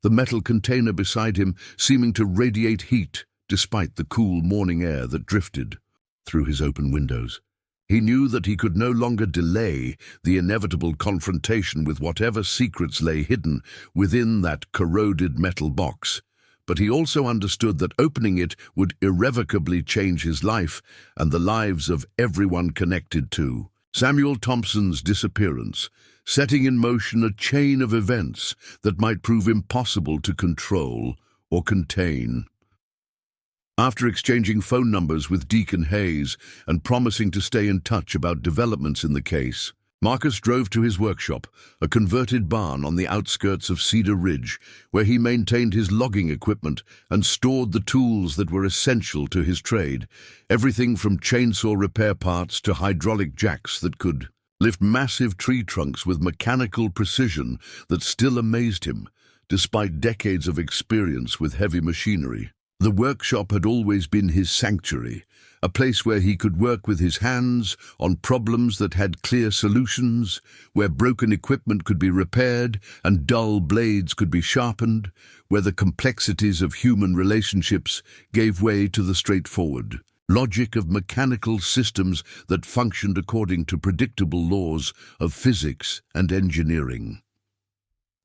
the metal container beside him seeming to radiate heat despite the cool morning air that drifted through his open windows. He knew that he could no longer delay the inevitable confrontation with whatever secrets lay hidden within that corroded metal box, but he also understood that opening it would irrevocably change his life and the lives of everyone connected to Samuel Thompson's disappearance, setting in motion a chain of events that might prove impossible to control or contain. After exchanging phone numbers with Deacon Hayes and promising to stay in touch about developments in the case, Marcus drove to his workshop, a converted barn on the outskirts of Cedar Ridge, where he maintained his logging equipment and stored the tools that were essential to his trade, everything from chainsaw repair parts to hydraulic jacks that could lift massive tree trunks with mechanical precision that still amazed him, despite decades of experience with heavy machinery. The workshop had always been his sanctuary, a place where he could work with his hands on problems that had clear solutions, where broken equipment could be repaired and dull blades could be sharpened, where the complexities of human relationships gave way to the straightforward logic of mechanical systems that functioned according to predictable laws of physics and engineering.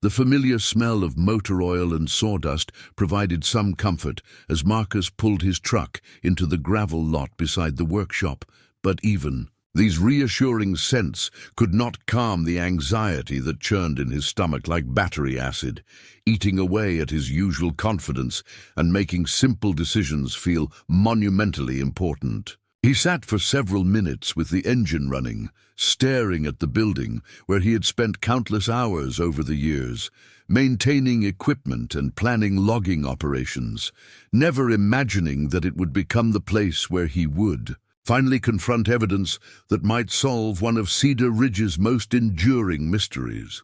The familiar smell of motor oil and sawdust provided some comfort as Marcus pulled his truck into the gravel lot beside the workshop, but even these reassuring scents could not calm the anxiety that churned in his stomach like battery acid, eating away at his usual confidence and making simple decisions feel monumentally important. He sat for several minutes with the engine running, staring at the building where he had spent countless hours over the years, maintaining equipment and planning logging operations, never imagining that it would become the place where he would finally confront evidence that might solve one of Cedar Ridge's most enduring mysteries.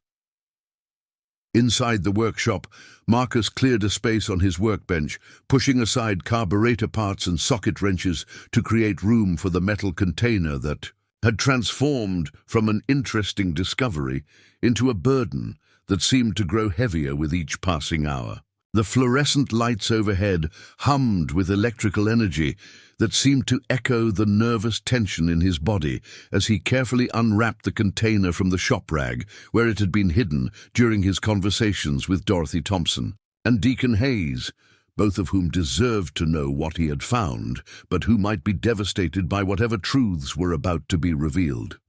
Inside the workshop, Marcus cleared a space on his workbench, pushing aside carburetor parts and socket wrenches to create room for the metal container that had transformed from an interesting discovery into a burden that seemed to grow heavier with each passing hour. The fluorescent lights overhead hummed with electrical energy that seemed to echo the nervous tension in his body as he carefully unwrapped the container from the shop rag where it had been hidden during his conversations with Dorothy Thompson and Deacon Hayes, both of whom deserved to know what he had found, but who might be devastated by whatever truths were about to be revealed.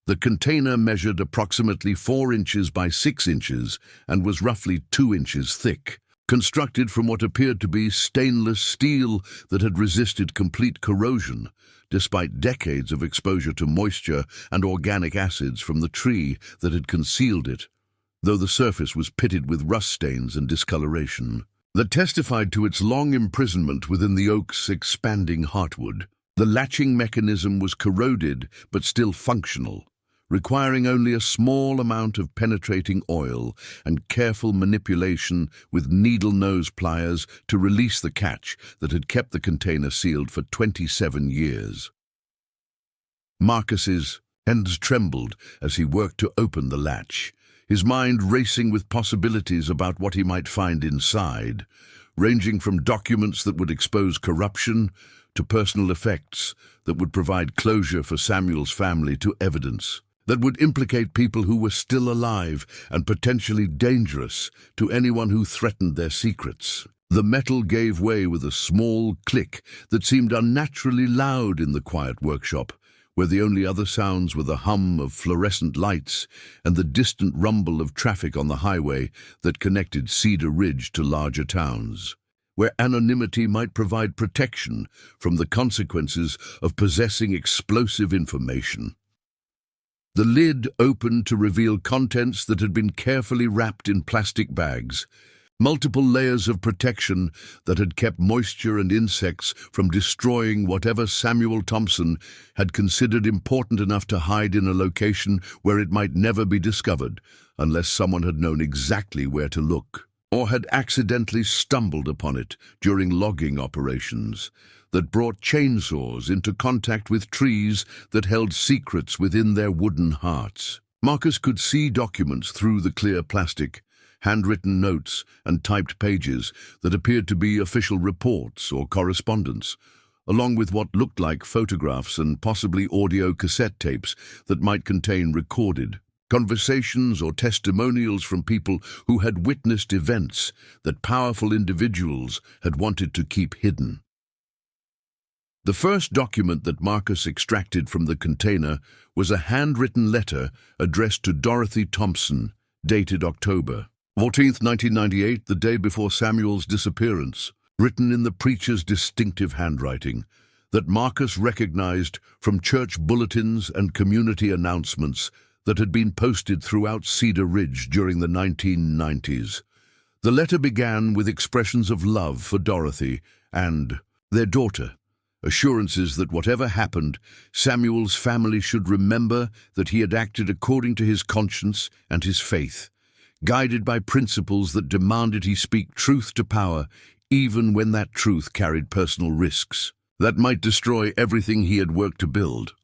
The container measured approximately 4 inches by 6 inches and was roughly 2 inches thick, constructed from what appeared to be stainless steel that had resisted complete corrosion, despite decades of exposure to moisture and organic acids from the tree that had concealed it, though the surface was pitted with rust stains and discoloration that testified to its long imprisonment within the oak's expanding heartwood. The latching mechanism was corroded but still functional, requiring only a small amount of penetrating oil and careful manipulation with needle nose pliers to release the catch that had kept the container sealed for 27 years. Marcus's hands trembled as he worked to open the latch, his mind racing with possibilities about what he might find inside, ranging from documents that would expose corruption to personal effects that would provide closure for Samuel's family to evidence that would implicate people who were still alive and potentially dangerous to anyone who threatened their secrets. The metal gave way with a small click that seemed unnaturally loud in the quiet workshop, where the only other sounds were the hum of fluorescent lights and the distant rumble of traffic on the highway that connected Cedar Ridge to larger towns, where anonymity might provide protection from the consequences of possessing explosive information. The lid opened to reveal contents that had been carefully wrapped in plastic bags, multiple layers of protection that had kept moisture and insects from destroying whatever Samuel Thompson had considered important enough to hide in a location where it might never be discovered, unless someone had known exactly where to look, or had accidentally stumbled upon it during logging operations that brought chainsaws into contact with trees that held secrets within their wooden hearts. Marcus could see documents through the clear plastic, handwritten notes and typed pages that appeared to be official reports or correspondence, along with what looked like photographs and possibly audio cassette tapes that might contain recorded conversations or testimonials from people who had witnessed events that powerful individuals had wanted to keep hidden. The first document that Marcus extracted from the container was a handwritten letter addressed to Dorothy Thompson, dated October 14th, 1998, the day before Samuel's disappearance, written in the preacher's distinctive handwriting that Marcus recognized from church bulletins and community announcements that had been posted throughout Cedar Ridge during the 1990s. The letter began with expressions of love for Dorothy and their daughter, assurances that whatever happened, Samuel's family should remember that he had acted according to his conscience and his faith, guided by principles that demanded he speak truth to power, even when that truth carried personal risks that might destroy everything he had worked to build.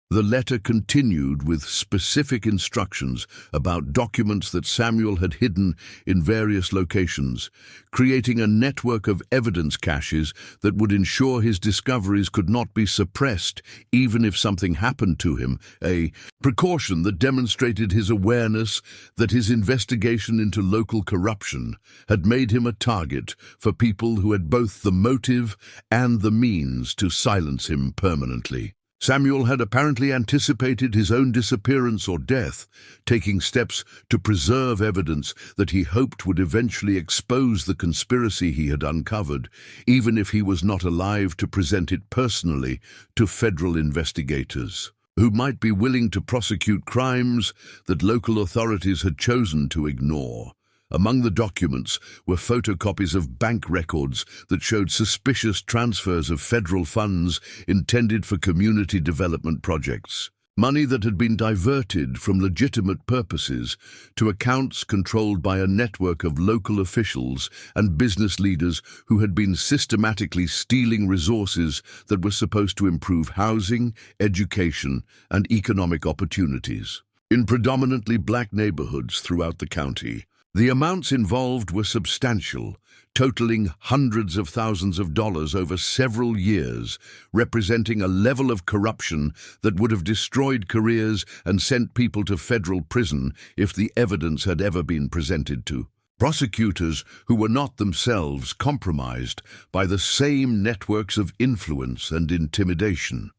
The letter continued with specific instructions about documents that Samuel had hidden in various locations, creating a network of evidence caches that would ensure his discoveries could not be suppressed even if something happened to him, a precaution that demonstrated his awareness that his investigation into local corruption had made him a target for people who had both the motive and the means to silence him permanently. Samuel had apparently anticipated his own disappearance or death, taking steps to preserve evidence that he hoped would eventually expose the conspiracy he had uncovered, even if he was not alive to present it personally to federal investigators, who might be willing to prosecute crimes that local authorities had chosen to ignore. Among the documents were photocopies of bank records that showed suspicious transfers of federal funds intended for community development projects, money that had been diverted from legitimate purposes to accounts controlled by a network of local officials and business leaders who had been systematically stealing resources that were supposed to improve housing, education, and economic opportunities in predominantly black neighborhoods throughout the county. The amounts involved were substantial, totaling hundreds of thousands of dollars over several years, representing a level of corruption that would have destroyed careers and sent people to federal prison if the evidence had ever been presented to prosecutors who were not themselves compromised by the same networks of influence and intimidation.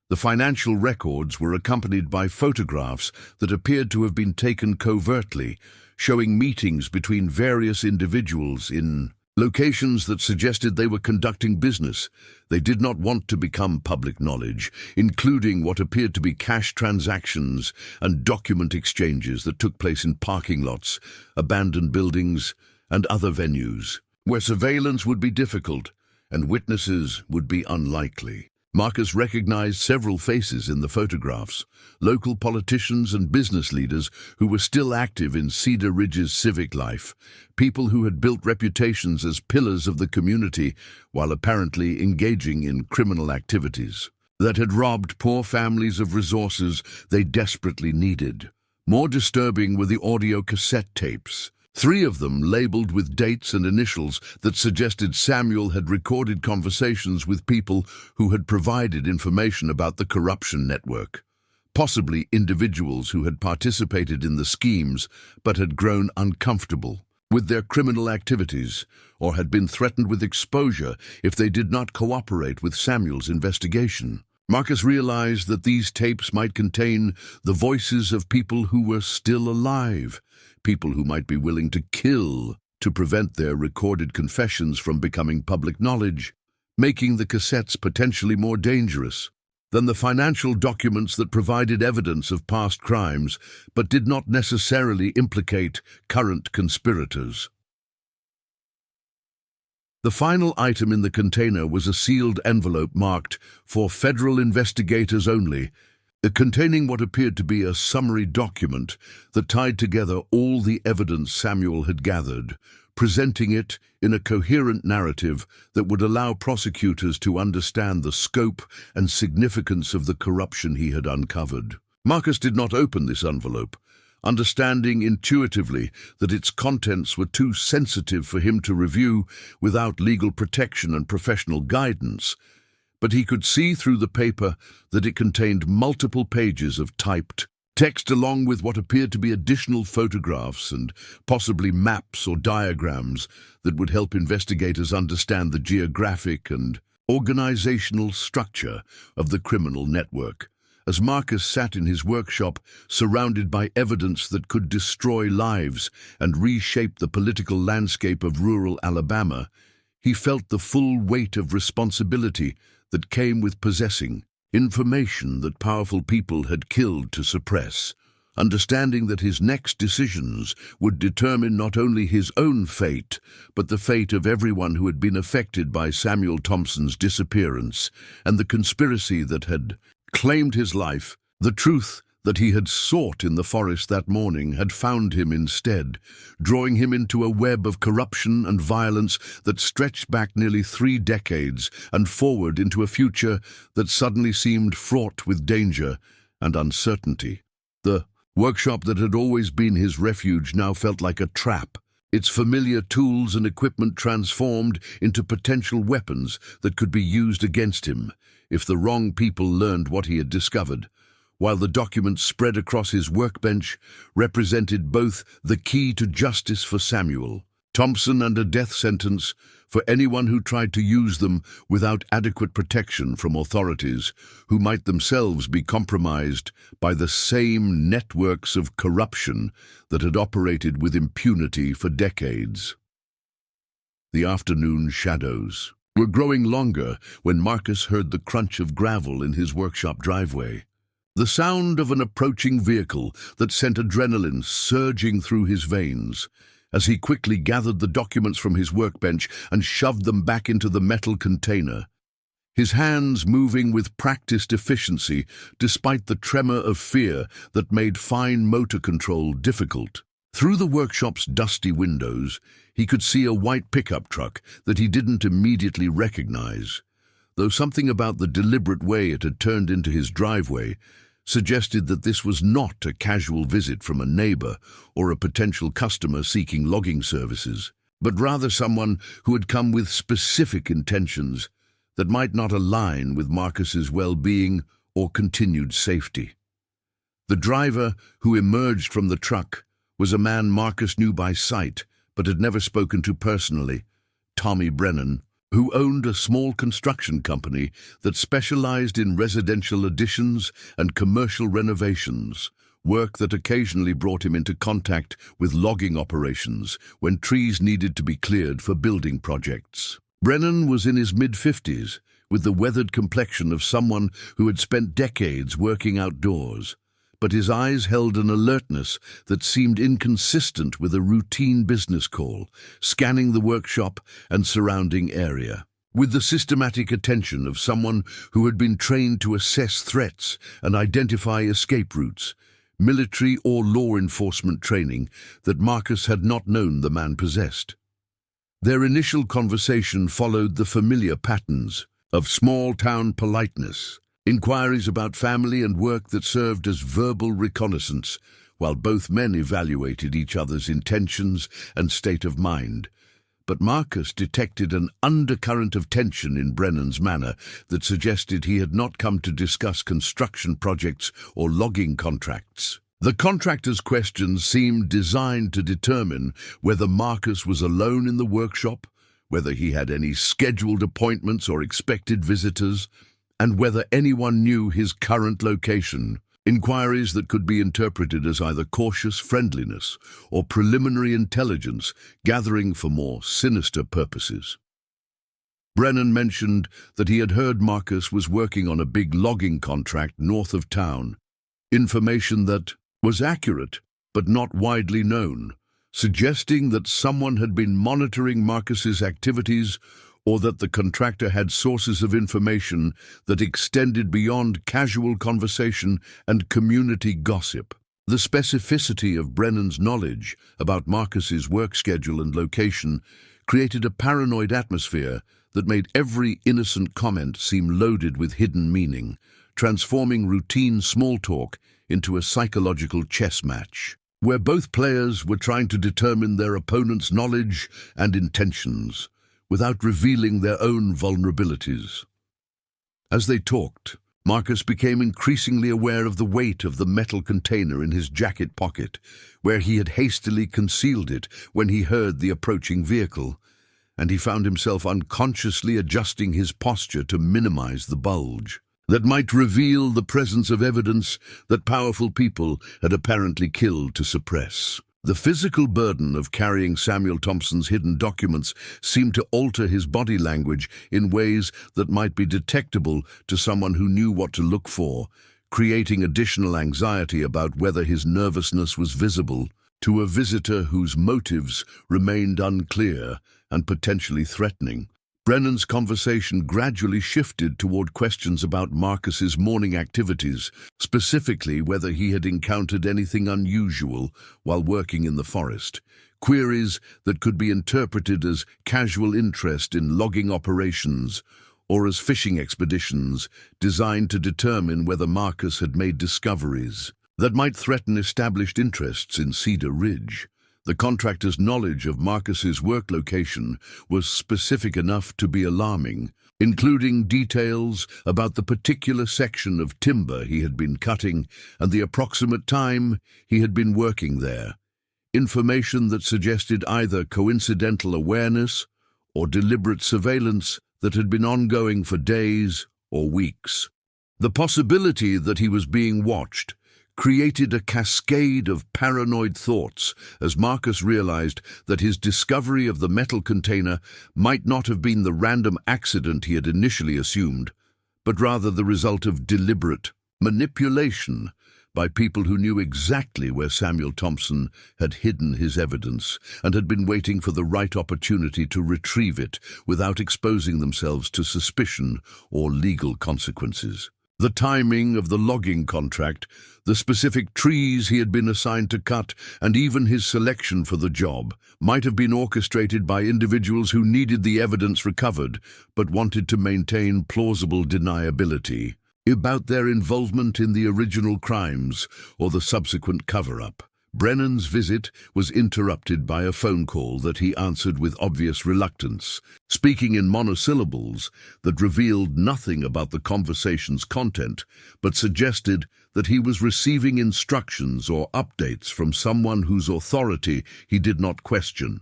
The financial records were accompanied by photographs that appeared to have been taken covertly, showing meetings between various individuals in locations that suggested they were conducting business they did not want to become public knowledge, including what appeared to be cash transactions and document exchanges that took place in parking lots, abandoned buildings, and other venues, where surveillance would be difficult and witnesses would be unlikely. Marcus recognized several faces in the photographs, local politicians and business leaders who were still active in Cedar Ridge's civic life, people who had built reputations as pillars of the community while apparently engaging in criminal activities that had robbed poor families of resources they desperately needed. More disturbing were the audio cassette tapes, 3 of them labeled with dates and initials that suggested Samuel had recorded conversations with people who had provided information about the corruption network, possibly individuals who had participated in the schemes but had grown uncomfortable with their criminal activities or had been threatened with exposure if they did not cooperate with Samuel's investigation. Marcus realized that these tapes might contain the voices of people who were still alive, people who might be willing to kill to prevent their recorded confessions from becoming public knowledge, making the cassettes potentially more dangerous than the financial documents that provided evidence of past crimes but did not necessarily implicate current conspirators. The final item in the container was a sealed envelope marked "For Federal Investigators Only," containing what appeared to be a summary document that tied together all the evidence Samuel had gathered, presenting it in a coherent narrative that would allow prosecutors to understand the scope and significance of the corruption he had uncovered. Marcus did not open this envelope, understanding intuitively that its contents were too sensitive for him to review without legal protection and professional guidance, but he could see through the paper that it contained multiple pages of typed text along with what appeared to be additional photographs and possibly maps or diagrams that would help investigators understand the geographic and organizational structure of the criminal network. As Marcus sat in his workshop, surrounded by evidence that could destroy lives and reshape the political landscape of rural Alabama, he felt the full weight of responsibility that came with possessing information that powerful people had killed to suppress, understanding that his next decisions would determine not only his own fate, but the fate of everyone who had been affected by Samuel Thompson's disappearance and the conspiracy that had claimed his life. The truth that he had sought in the forest that morning had found him instead, drawing him into a web of corruption and violence that stretched back nearly 3 decades and forward into a future that suddenly seemed fraught with danger and uncertainty. The workshop that had always been his refuge now felt like a trap, its familiar tools and equipment transformed into potential weapons that could be used against him if the wrong people learned what he had discovered. While the documents spread across his workbench represented both the key to justice for Samuel Thompson and a death sentence for anyone who tried to use them without adequate protection from authorities who might themselves be compromised by the same networks of corruption that had operated with impunity for decades. The afternoon shadows were growing longer when Marcus heard the crunch of gravel in his workshop driveway. The sound of an approaching vehicle that sent adrenaline surging through his veins. As he quickly gathered the documents from his workbench and shoved them back into the metal container, his hands moving with practiced efficiency despite the tremor of fear that made fine motor control difficult. Through the workshop's dusty windows, he could see a white pickup truck that he didn't immediately recognize, though something about the deliberate way it had turned into his driveway suggested that this was not a casual visit from a neighbor or a potential customer seeking logging services, but rather someone who had come with specific intentions that might not align with Marcus's well-being or continued safety. The driver who emerged from the truck was a man Marcus knew by sight but had never spoken to personally, Tommy Brennan, who owned a small construction company that specialized in residential additions and commercial renovations, work that occasionally brought him into contact with logging operations when trees needed to be cleared for building projects. Brennan was in his mid-50s, with the weathered complexion of someone who had spent decades working outdoors, but his eyes held an alertness that seemed inconsistent with a routine business call, scanning the workshop and surrounding area. With the systematic attention of someone who had been trained to assess threats and identify escape routes, military or law enforcement training that Marcus had not known the man possessed. Their initial conversation followed the familiar patterns of small-town politeness, inquiries about family and work that served as verbal reconnaissance, while both men evaluated each other's intentions and state of mind. But Marcus detected an undercurrent of tension in Brennan's manner that suggested he had not come to discuss construction projects or logging contracts. The contractor's questions seemed designed to determine whether Marcus was alone in the workshop, whether he had any scheduled appointments or expected visitors, and whether anyone knew his current location. Inquiries that could be interpreted as either cautious friendliness or preliminary intelligence gathering for more sinister purposes. Brennan mentioned that he had heard Marcus was working on a big logging contract north of town, information that was accurate but not widely known, suggesting that someone had been monitoring Marcus's activities or that the contractor had sources of information that extended beyond casual conversation and community gossip. The specificity of Brennan's knowledge about Marcus's work schedule and location created a paranoid atmosphere that made every innocent comment seem loaded with hidden meaning, transforming routine small talk into a psychological chess match, where both players were trying to determine their opponent's knowledge and intentions without revealing their own vulnerabilities. As they talked, Marcus became increasingly aware of the weight of the metal container in his jacket pocket, where he had hastily concealed it when he heard the approaching vehicle, and he found himself unconsciously adjusting his posture to minimize the bulge that might reveal the presence of evidence that powerful people had apparently killed to suppress. The physical burden of carrying Samuel Thompson's hidden documents seemed to alter his body language in ways that might be detectable to someone who knew what to look for, creating additional anxiety about whether his nervousness was visible to a visitor whose motives remained unclear and potentially threatening. Brennan's conversation gradually shifted toward questions about Marcus's morning activities, specifically whether he had encountered anything unusual while working in the forest. Queries that could be interpreted as casual interest in logging operations or as fishing expeditions designed to determine whether Marcus had made discoveries that might threaten established interests in Cedar Ridge. The contractor's knowledge of Marcus's work location was specific enough to be alarming, including details about the particular section of timber he had been cutting and the approximate time he had been working there, information that suggested either coincidental awareness or deliberate surveillance that had been ongoing for days or weeks. The possibility that he was being watched created a cascade of paranoid thoughts as Marcus realized that his discovery of the metal container might not have been the random accident he had initially assumed, but rather the result of deliberate manipulation by people who knew exactly where Samuel Thompson had hidden his evidence and had been waiting for the right opportunity to retrieve it without exposing themselves to suspicion or legal consequences. The timing of the logging contract, the specific trees he had been assigned to cut, and even his selection for the job might have been orchestrated by individuals who needed the evidence recovered but wanted to maintain plausible deniability about their involvement in the original crimes or the subsequent cover-up. Brennan's visit was interrupted by a phone call that he answered with obvious reluctance, speaking in monosyllables that revealed nothing about the conversation's content, but suggested that he was receiving instructions or updates from someone whose authority he did not question,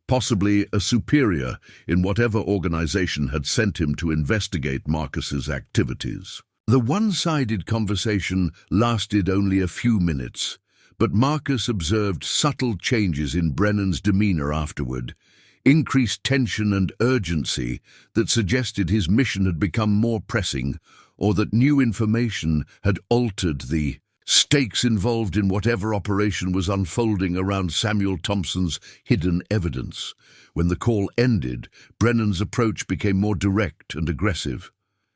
possibly a superior in whatever organization had sent him to investigate Marcus's activities. The one-sided conversation lasted only a few minutes, but Marcus observed subtle changes in Brennan's demeanor afterward, increased tension and urgency that suggested his mission had become more pressing or that new information had altered the stakes involved in whatever operation was unfolding around Samuel Thompson's hidden evidence. When the call ended, Brennan's approach became more direct and aggressive,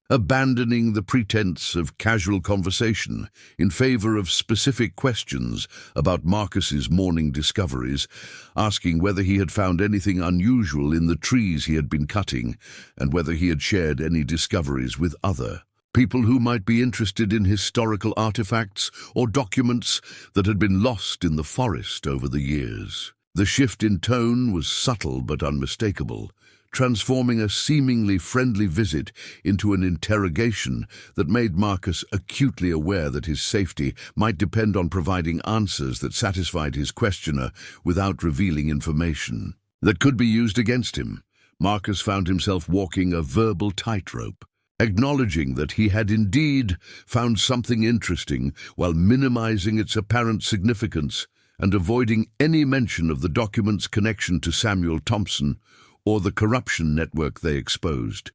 abandoning the pretense of casual conversation in favor of specific questions about Marcus's morning discoveries, asking whether he had found anything unusual in the trees he had been cutting and whether he had shared any discoveries with other people who might be interested in historical artifacts or documents that had been lost in the forest over the years. The shift in tone was subtle but unmistakable, transforming a seemingly friendly visit into an interrogation that made Marcus acutely aware that his safety might depend on providing answers that satisfied his questioner without revealing information that could be used against him. Marcus found himself walking a verbal tightrope, acknowledging that he had indeed found something interesting while minimizing its apparent significance and avoiding any mention of the document's connection to Samuel Thompson or the corruption network they exposed.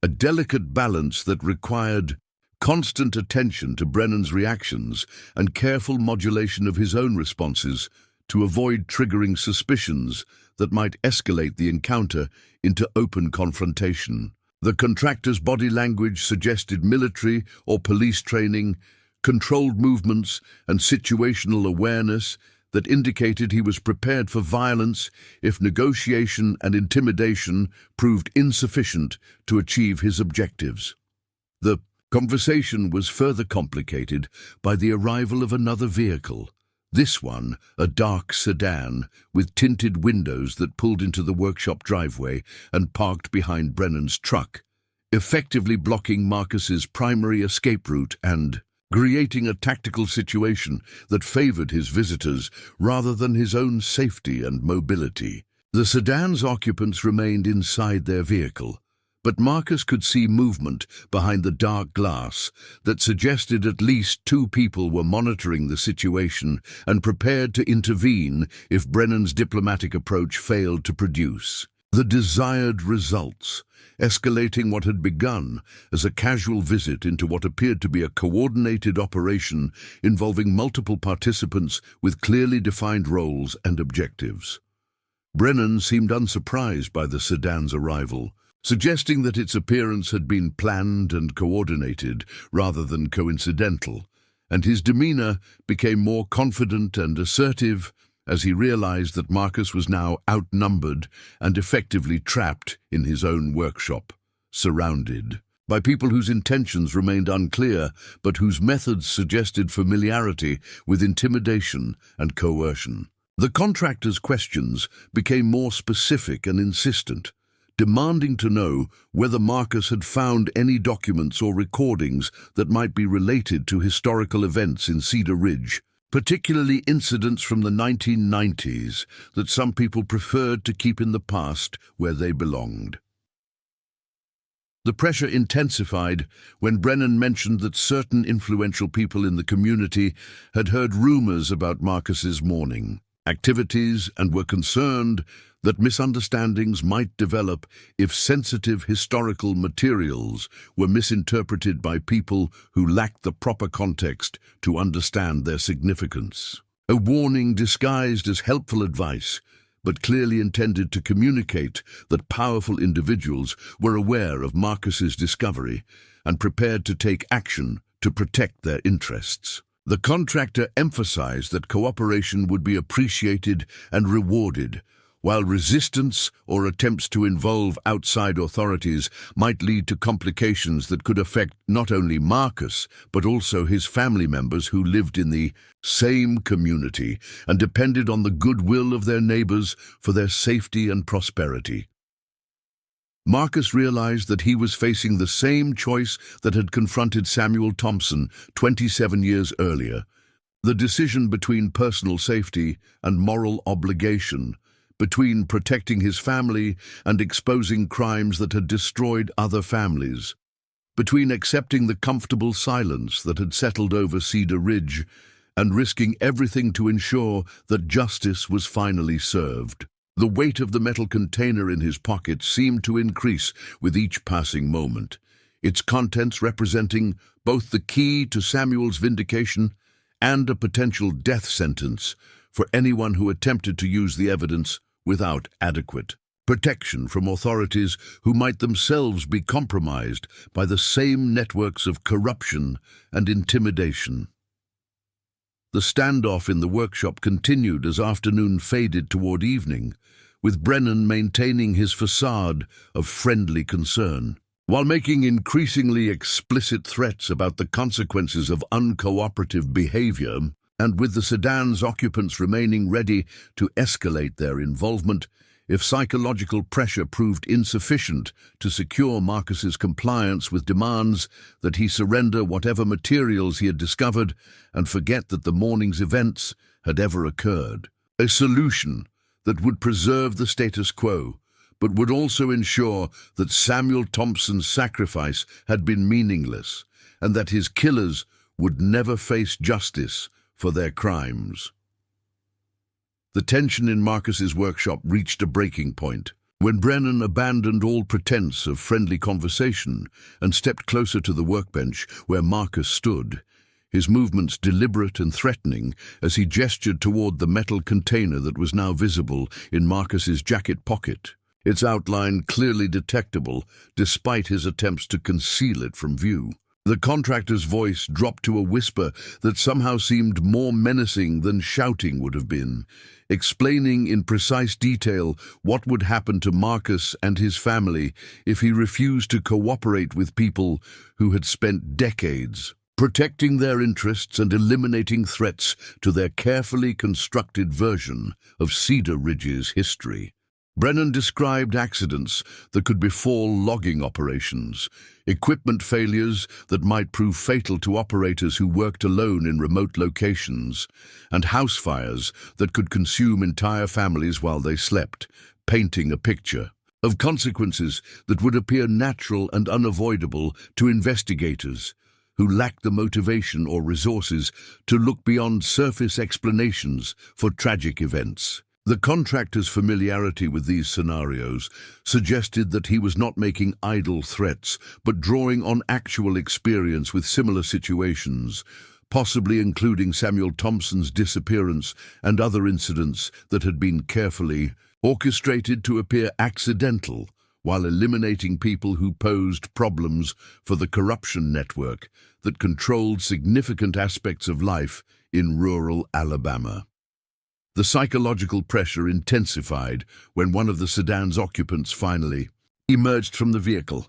A delicate balance that required constant attention to Brennan's reactions and careful modulation of his own responses to avoid triggering suspicions that might escalate the encounter into open confrontation. The contractor's body language suggested military or police training, controlled movements, and situational awareness that indicated he was prepared for violence if negotiation and intimidation proved insufficient to achieve his objectives. The conversation was further complicated by the arrival of another vehicle. This one, a dark sedan with tinted windows that pulled into the workshop driveway and parked behind Brennan's truck, effectively blocking Marcus's primary escape route and creating a tactical situation that favored his visitors rather than his own safety and mobility. The sedan's occupants remained inside their vehicle, but Marcus could see movement behind the dark glass that suggested at least two people were monitoring the situation and prepared to intervene if Brennan's diplomatic approach failed to produce the desired results, escalating what had begun as a casual visit into what appeared to be a coordinated operation involving multiple participants with clearly defined roles and objectives. Brennan seemed unsurprised by the sedan's arrival, suggesting that its appearance had been planned and coordinated rather than coincidental, and his demeanor became more confident and assertive as he realized that Marcus was now outnumbered and effectively trapped in his own workshop, surrounded by people whose intentions remained unclear but whose methods suggested familiarity with intimidation and coercion. The contractor's questions became more specific and insistent, demanding to know whether Marcus had found any documents or recordings that might be related to historical events in Cedar Ridge, particularly incidents from the 1990s that some people preferred to keep in the past where they belonged. The pressure intensified when Brennan mentioned that certain influential people in the community had heard rumors about Marcus's mourning activities and were concerned that misunderstandings might develop if sensitive historical materials were misinterpreted by people who lacked the proper context to understand their significance. A warning disguised as helpful advice, but clearly intended to communicate that powerful individuals were aware of Marcus's discovery and prepared to take action to protect their interests. The contractor emphasized that cooperation would be appreciated and rewarded, while resistance or attempts to involve outside authorities might lead to complications that could affect not only Marcus, but also his family members who lived in the same community and depended on the goodwill of their neighbors for their safety and prosperity. Marcus realized that he was facing the same choice that had confronted Samuel Thompson 27 years earlier, the decision between personal safety and moral obligation, between protecting his family and exposing crimes that had destroyed other families, between accepting the comfortable silence that had settled over Cedar Ridge and risking everything to ensure that justice was finally served. The weight of the metal container in his pocket seemed to increase with each passing moment, its contents representing both the key to Samuel's vindication and a potential death sentence for anyone who attempted to use the evidence without adequate protection from authorities who might themselves be compromised by the same networks of corruption and intimidation. The standoff in the workshop continued as afternoon faded toward evening, with Brennan maintaining his facade of friendly concern, while making increasingly explicit threats about the consequences of uncooperative behavior, and with the sedan's occupants remaining ready to escalate their involvement if psychological pressure proved insufficient to secure Marcus's compliance with demands that he surrender whatever materials he had discovered and forget that the morning's events had ever occurred. A solution that would preserve the status quo, but would also ensure that Samuel Thompson's sacrifice had been meaningless and that his killers would never face justice for their crimes. The tension in Marcus's workshop reached a breaking point when Brennan abandoned all pretense of friendly conversation and stepped closer to the workbench where Marcus stood, his movements deliberate and threatening as he gestured toward the metal container that was now visible in Marcus's jacket pocket, its outline clearly detectable despite his attempts to conceal it from view. The contractor's voice dropped to a whisper that somehow seemed more menacing than shouting would have been, explaining in precise detail what would happen to Marcus and his family if he refused to cooperate with people who had spent decades protecting their interests and eliminating threats to their carefully constructed version of Cedar Ridge's history. Brennan described accidents that could befall logging operations, equipment failures that might prove fatal to operators who worked alone in remote locations, and house fires that could consume entire families while they slept, painting a picture of consequences that would appear natural and unavoidable to investigators who lacked the motivation or resources to look beyond surface explanations for tragic events. The contractor's familiarity with these scenarios suggested that he was not making idle threats, but drawing on actual experience with similar situations, possibly including Samuel Thompson's disappearance and other incidents that had been carefully orchestrated to appear accidental, while eliminating people who posed problems for the corruption network that controlled significant aspects of life in rural Alabama. The psychological pressure intensified when one of the sedan's occupants finally emerged from the vehicle.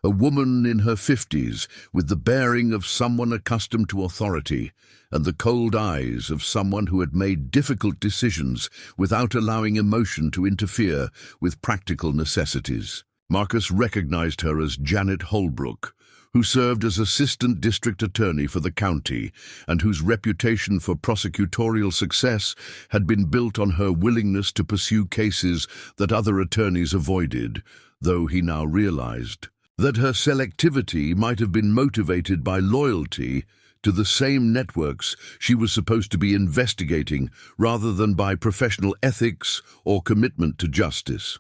A woman in her 50s, with the bearing of someone accustomed to authority and the cold eyes of someone who had made difficult decisions without allowing emotion to interfere with practical necessities. Marcus recognized her as Janet Holbrook, who served as assistant district attorney for the county and whose reputation for prosecutorial success had been built on her willingness to pursue cases that other attorneys avoided, though he now realized that her selectivity might have been motivated by loyalty to the same networks she was supposed to be investigating rather than by professional ethics or commitment to justice.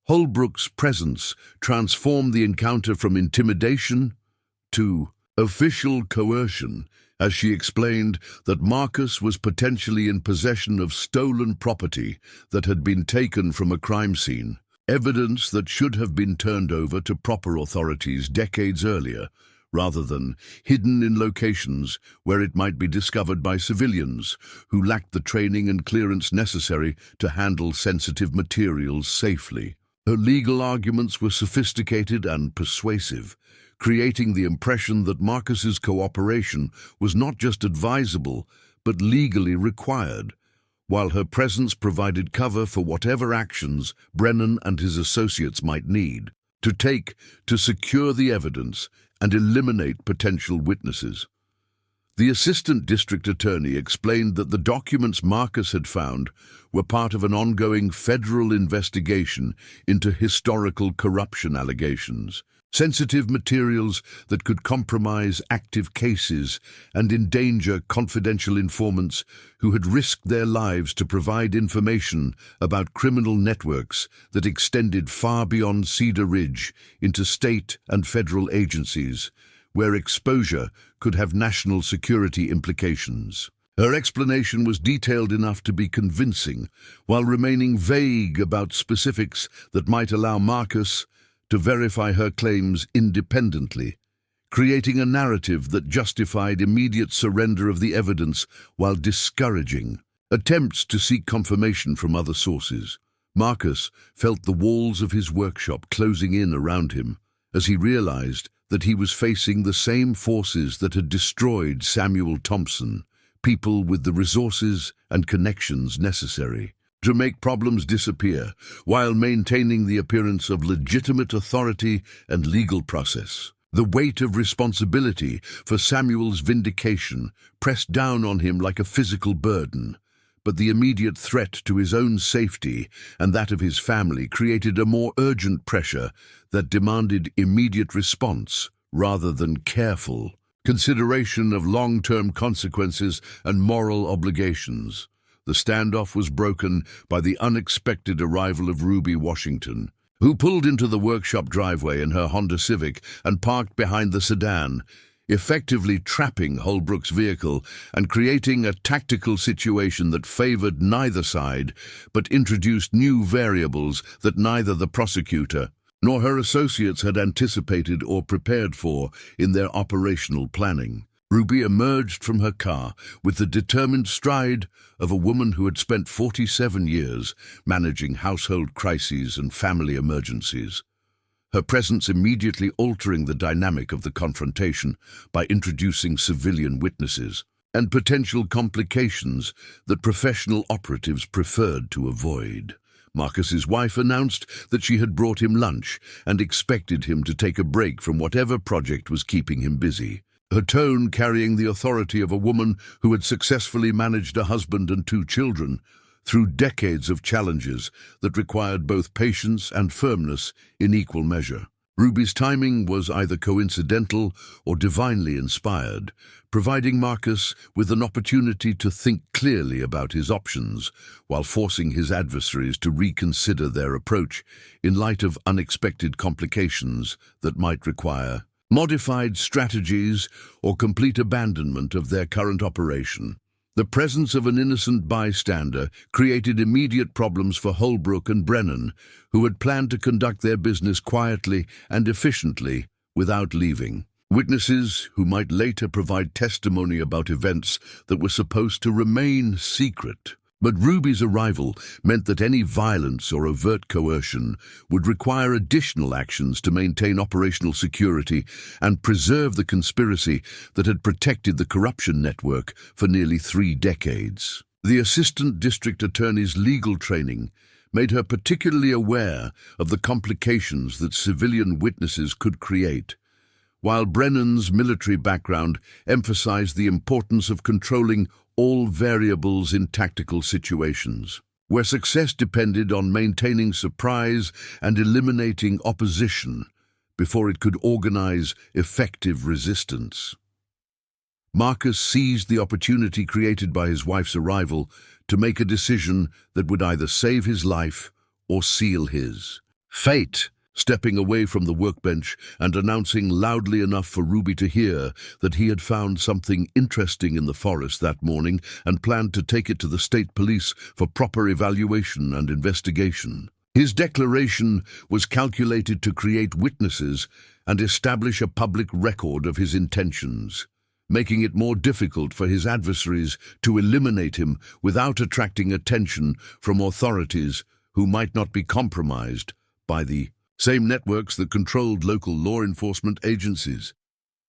Holbrook's presence transformed the encounter from intimidation to official coercion, as she explained that Marcus was potentially in possession of stolen property that had been taken from a crime scene, evidence that should have been turned over to proper authorities decades earlier, rather than hidden in locations where it might be discovered by civilians who lacked the training and clearance necessary to handle sensitive materials safely. Her legal arguments were sophisticated and persuasive, creating the impression that Marcus's cooperation was not just advisable, but legally required, while her presence provided cover for whatever actions Brennan and his associates might need to take to secure the evidence and eliminate potential witnesses. The assistant district attorney explained that the documents Marcus had found were part of an ongoing federal investigation into historical corruption allegations, sensitive materials that could compromise active cases and endanger confidential informants who had risked their lives to provide information about criminal networks that extended far beyond Cedar Ridge into state and federal agencies, where exposure could have national security implications. Her explanation was detailed enough to be convincing, while remaining vague about specifics that might allow Marcus to verify her claims independently, creating a narrative that justified immediate surrender of the evidence while discouraging attempts to seek confirmation from other sources. Marcus felt the walls of his workshop closing in around him as he realized that he was facing the same forces that had destroyed Samuel Thompson, people with the resources and connections necessary to make problems disappear while maintaining the appearance of legitimate authority and legal process. The weight of responsibility for Samuel's vindication pressed down on him like a physical burden, but the immediate threat to his own safety and that of his family created a more urgent pressure that demanded immediate response rather than careful consideration of long-term consequences and moral obligations. The standoff was broken by the unexpected arrival of Ruby Washington, who pulled into the workshop driveway in her Honda Civic and parked behind the sedan, effectively trapping Holbrook's vehicle and creating a tactical situation that favored neither side, but introduced new variables that neither the prosecutor nor her associates had anticipated or prepared for in their operational planning. Ruby emerged from her car with the determined stride of a woman who had spent 47 years managing household crises and family emergencies. Her presence immediately altering the dynamic of the confrontation by introducing civilian witnesses and potential complications that professional operatives preferred to avoid. Marcus's wife announced that she had brought him lunch and expected him to take a break from whatever project was keeping him busy, her tone carrying the authority of a woman who had successfully managed a husband and 2 children through decades of challenges that required both patience and firmness in equal measure. Ruby's timing was either coincidental or divinely inspired, providing Marcus with an opportunity to think clearly about his options, while forcing his adversaries to reconsider their approach in light of unexpected complications that might require modified strategies or complete abandonment of their current operation. The presence of an innocent bystander created immediate problems for Holbrook and Brennan, who had planned to conduct their business quietly and efficiently without leaving. Witnesses who might later provide testimony about events that were supposed to remain secret. But Ruby's arrival meant that any violence or overt coercion would require additional actions to maintain operational security and preserve the conspiracy that had protected the corruption network for nearly 3 decades. The Assistant District Attorney's legal training made her particularly aware of the complications that civilian witnesses could create, while Brennan's military background emphasized the importance of controlling all variables in tactical situations, where success depended on maintaining surprise and eliminating opposition before it could organize effective resistance. Marcus seized the opportunity created by his wife's arrival to make a decision that would either save his life or seal his fate. Stepping away from the workbench and announcing loudly enough for Ruby to hear that he had found something interesting in the forest that morning and planned to take it to the state police for proper evaluation and investigation. His declaration was calculated to create witnesses and establish a public record of his intentions, making it more difficult for his adversaries to eliminate him without attracting attention from authorities who might not be compromised by the same networks that controlled local law enforcement agencies.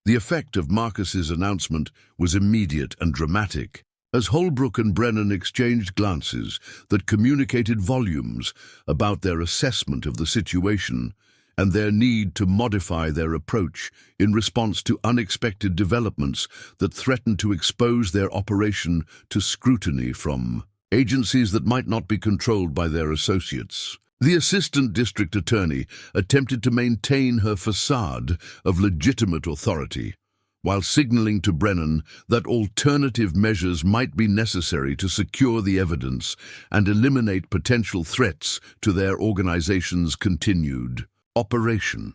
The effect of Marcus's announcement was immediate and dramatic, as Holbrook and Brennan exchanged glances that communicated volumes about their assessment of the situation and their need to modify their approach in response to unexpected developments that threatened to expose their operation to scrutiny from agencies that might not be controlled by their associates. The Assistant District Attorney attempted to maintain her facade of legitimate authority, while signaling to Brennan that alternative measures might be necessary to secure the evidence and eliminate potential threats to their organization's continued operation.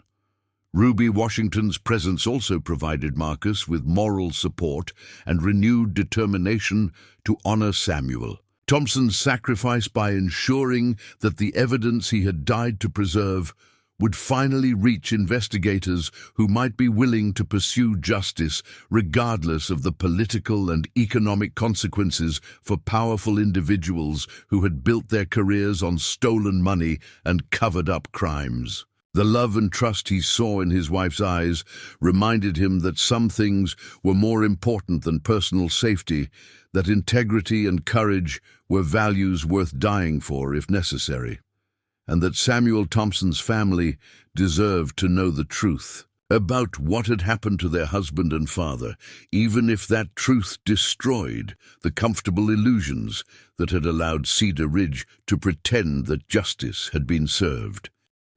Ruby Washington's presence also provided Marcus with moral support and renewed determination to honor Samuel Thompson's sacrifice by ensuring that the evidence he had died to preserve would finally reach investigators who might be willing to pursue justice regardless of the political and economic consequences for powerful individuals who had built their careers on stolen money and covered-up crimes. The love and trust he saw in his wife's eyes reminded him that some things were more important than personal safety, that integrity and courage were values worth dying for if necessary, and that Samuel Thompson's family deserved to know the truth about what had happened to their husband and father, even if that truth destroyed the comfortable illusions that had allowed Cedar Ridge to pretend that justice had been served.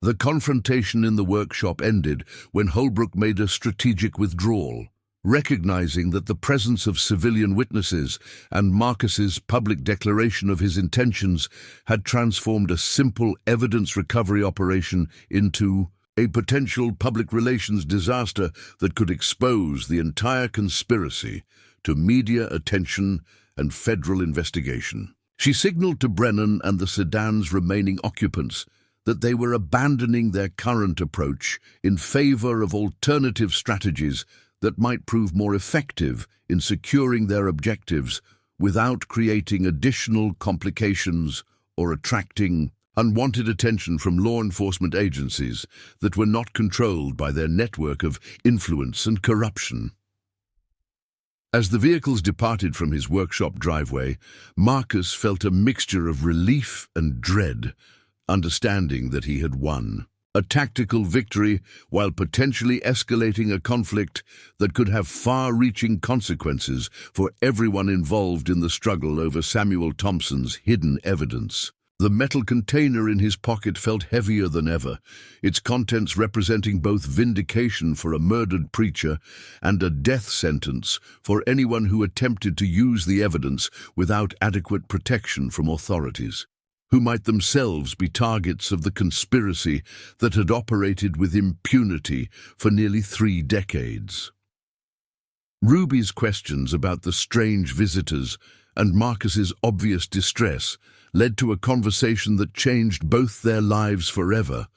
The confrontation in the workshop ended when Holbrook made a strategic withdrawal, recognizing that the presence of civilian witnesses and Marcus's public declaration of his intentions had transformed a simple evidence recovery operation into a potential public relations disaster that could expose the entire conspiracy to media attention and federal investigation. She signaled to Brennan and the sedan's remaining occupants that they were abandoning their current approach in favor of alternative strategies that might prove more effective in securing their objectives without creating additional complications or attracting unwanted attention from law enforcement agencies that were not controlled by their network of influence and corruption. As the vehicles departed from his workshop driveway, Marcus felt a mixture of relief and dread, understanding that he had won a tactical victory while potentially escalating a conflict that could have far-reaching consequences for everyone involved in the struggle over Samuel Thompson's hidden evidence. The metal container in his pocket felt heavier than ever, its contents representing both vindication for a murdered preacher and a death sentence for anyone who attempted to use the evidence without adequate protection from authorities, who might themselves be targets of the conspiracy that had operated with impunity for nearly 3 decades. Ruby's questions about the strange visitors and Marcus's obvious distress led to a conversation that changed both their lives forever,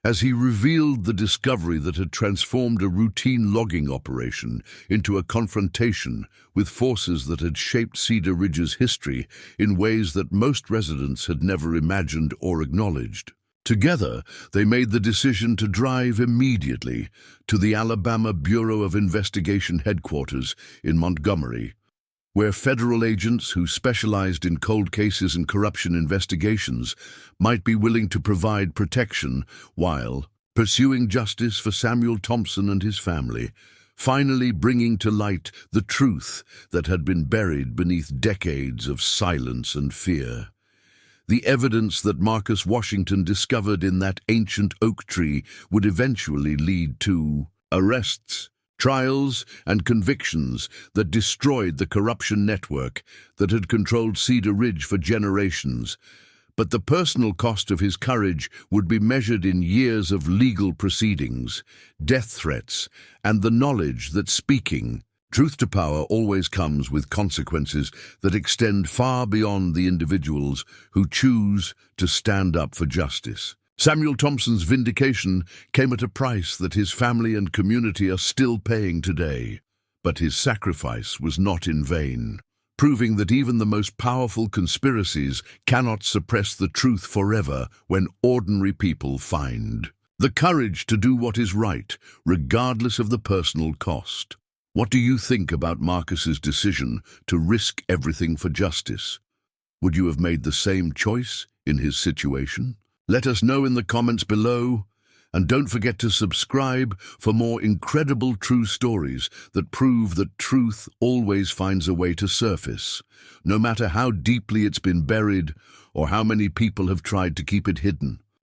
as he revealed the discovery that had transformed a routine logging operation into a confrontation with forces that had shaped Cedar Ridge's history in ways that most residents had never imagined or acknowledged. Together, they made the decision to drive immediately to the Alabama Bureau of Investigation headquarters in Montgomery, where federal agents who specialized in cold cases and corruption investigations might be willing to provide protection while pursuing justice for Samuel Thompson and his family, finally bringing to light the truth that had been buried beneath decades of silence and fear. The evidence that Marcus Washington discovered in that ancient oak tree would eventually lead to arrests, trials, and convictions that destroyed the corruption network that had controlled Cedar Ridge for generations. But the personal cost of his courage would be measured in years of legal proceedings, death threats, and the knowledge that speaking truth to power always comes with consequences that extend far beyond the individuals who choose to stand up for justice. Samuel Thompson's vindication came at a price that his family and community are still paying today, but his sacrifice was not in vain, proving that even the most powerful conspiracies cannot suppress the truth forever when ordinary people find the courage to do what is right, regardless of the personal cost. What do you think about Marcus's decision to risk everything for justice? Would you have made the same choice in his situation? Let us know in the comments below, and don't forget to subscribe for more incredible true stories that prove that truth always finds a way to surface, no matter how deeply it's been buried or how many people have tried to keep it hidden.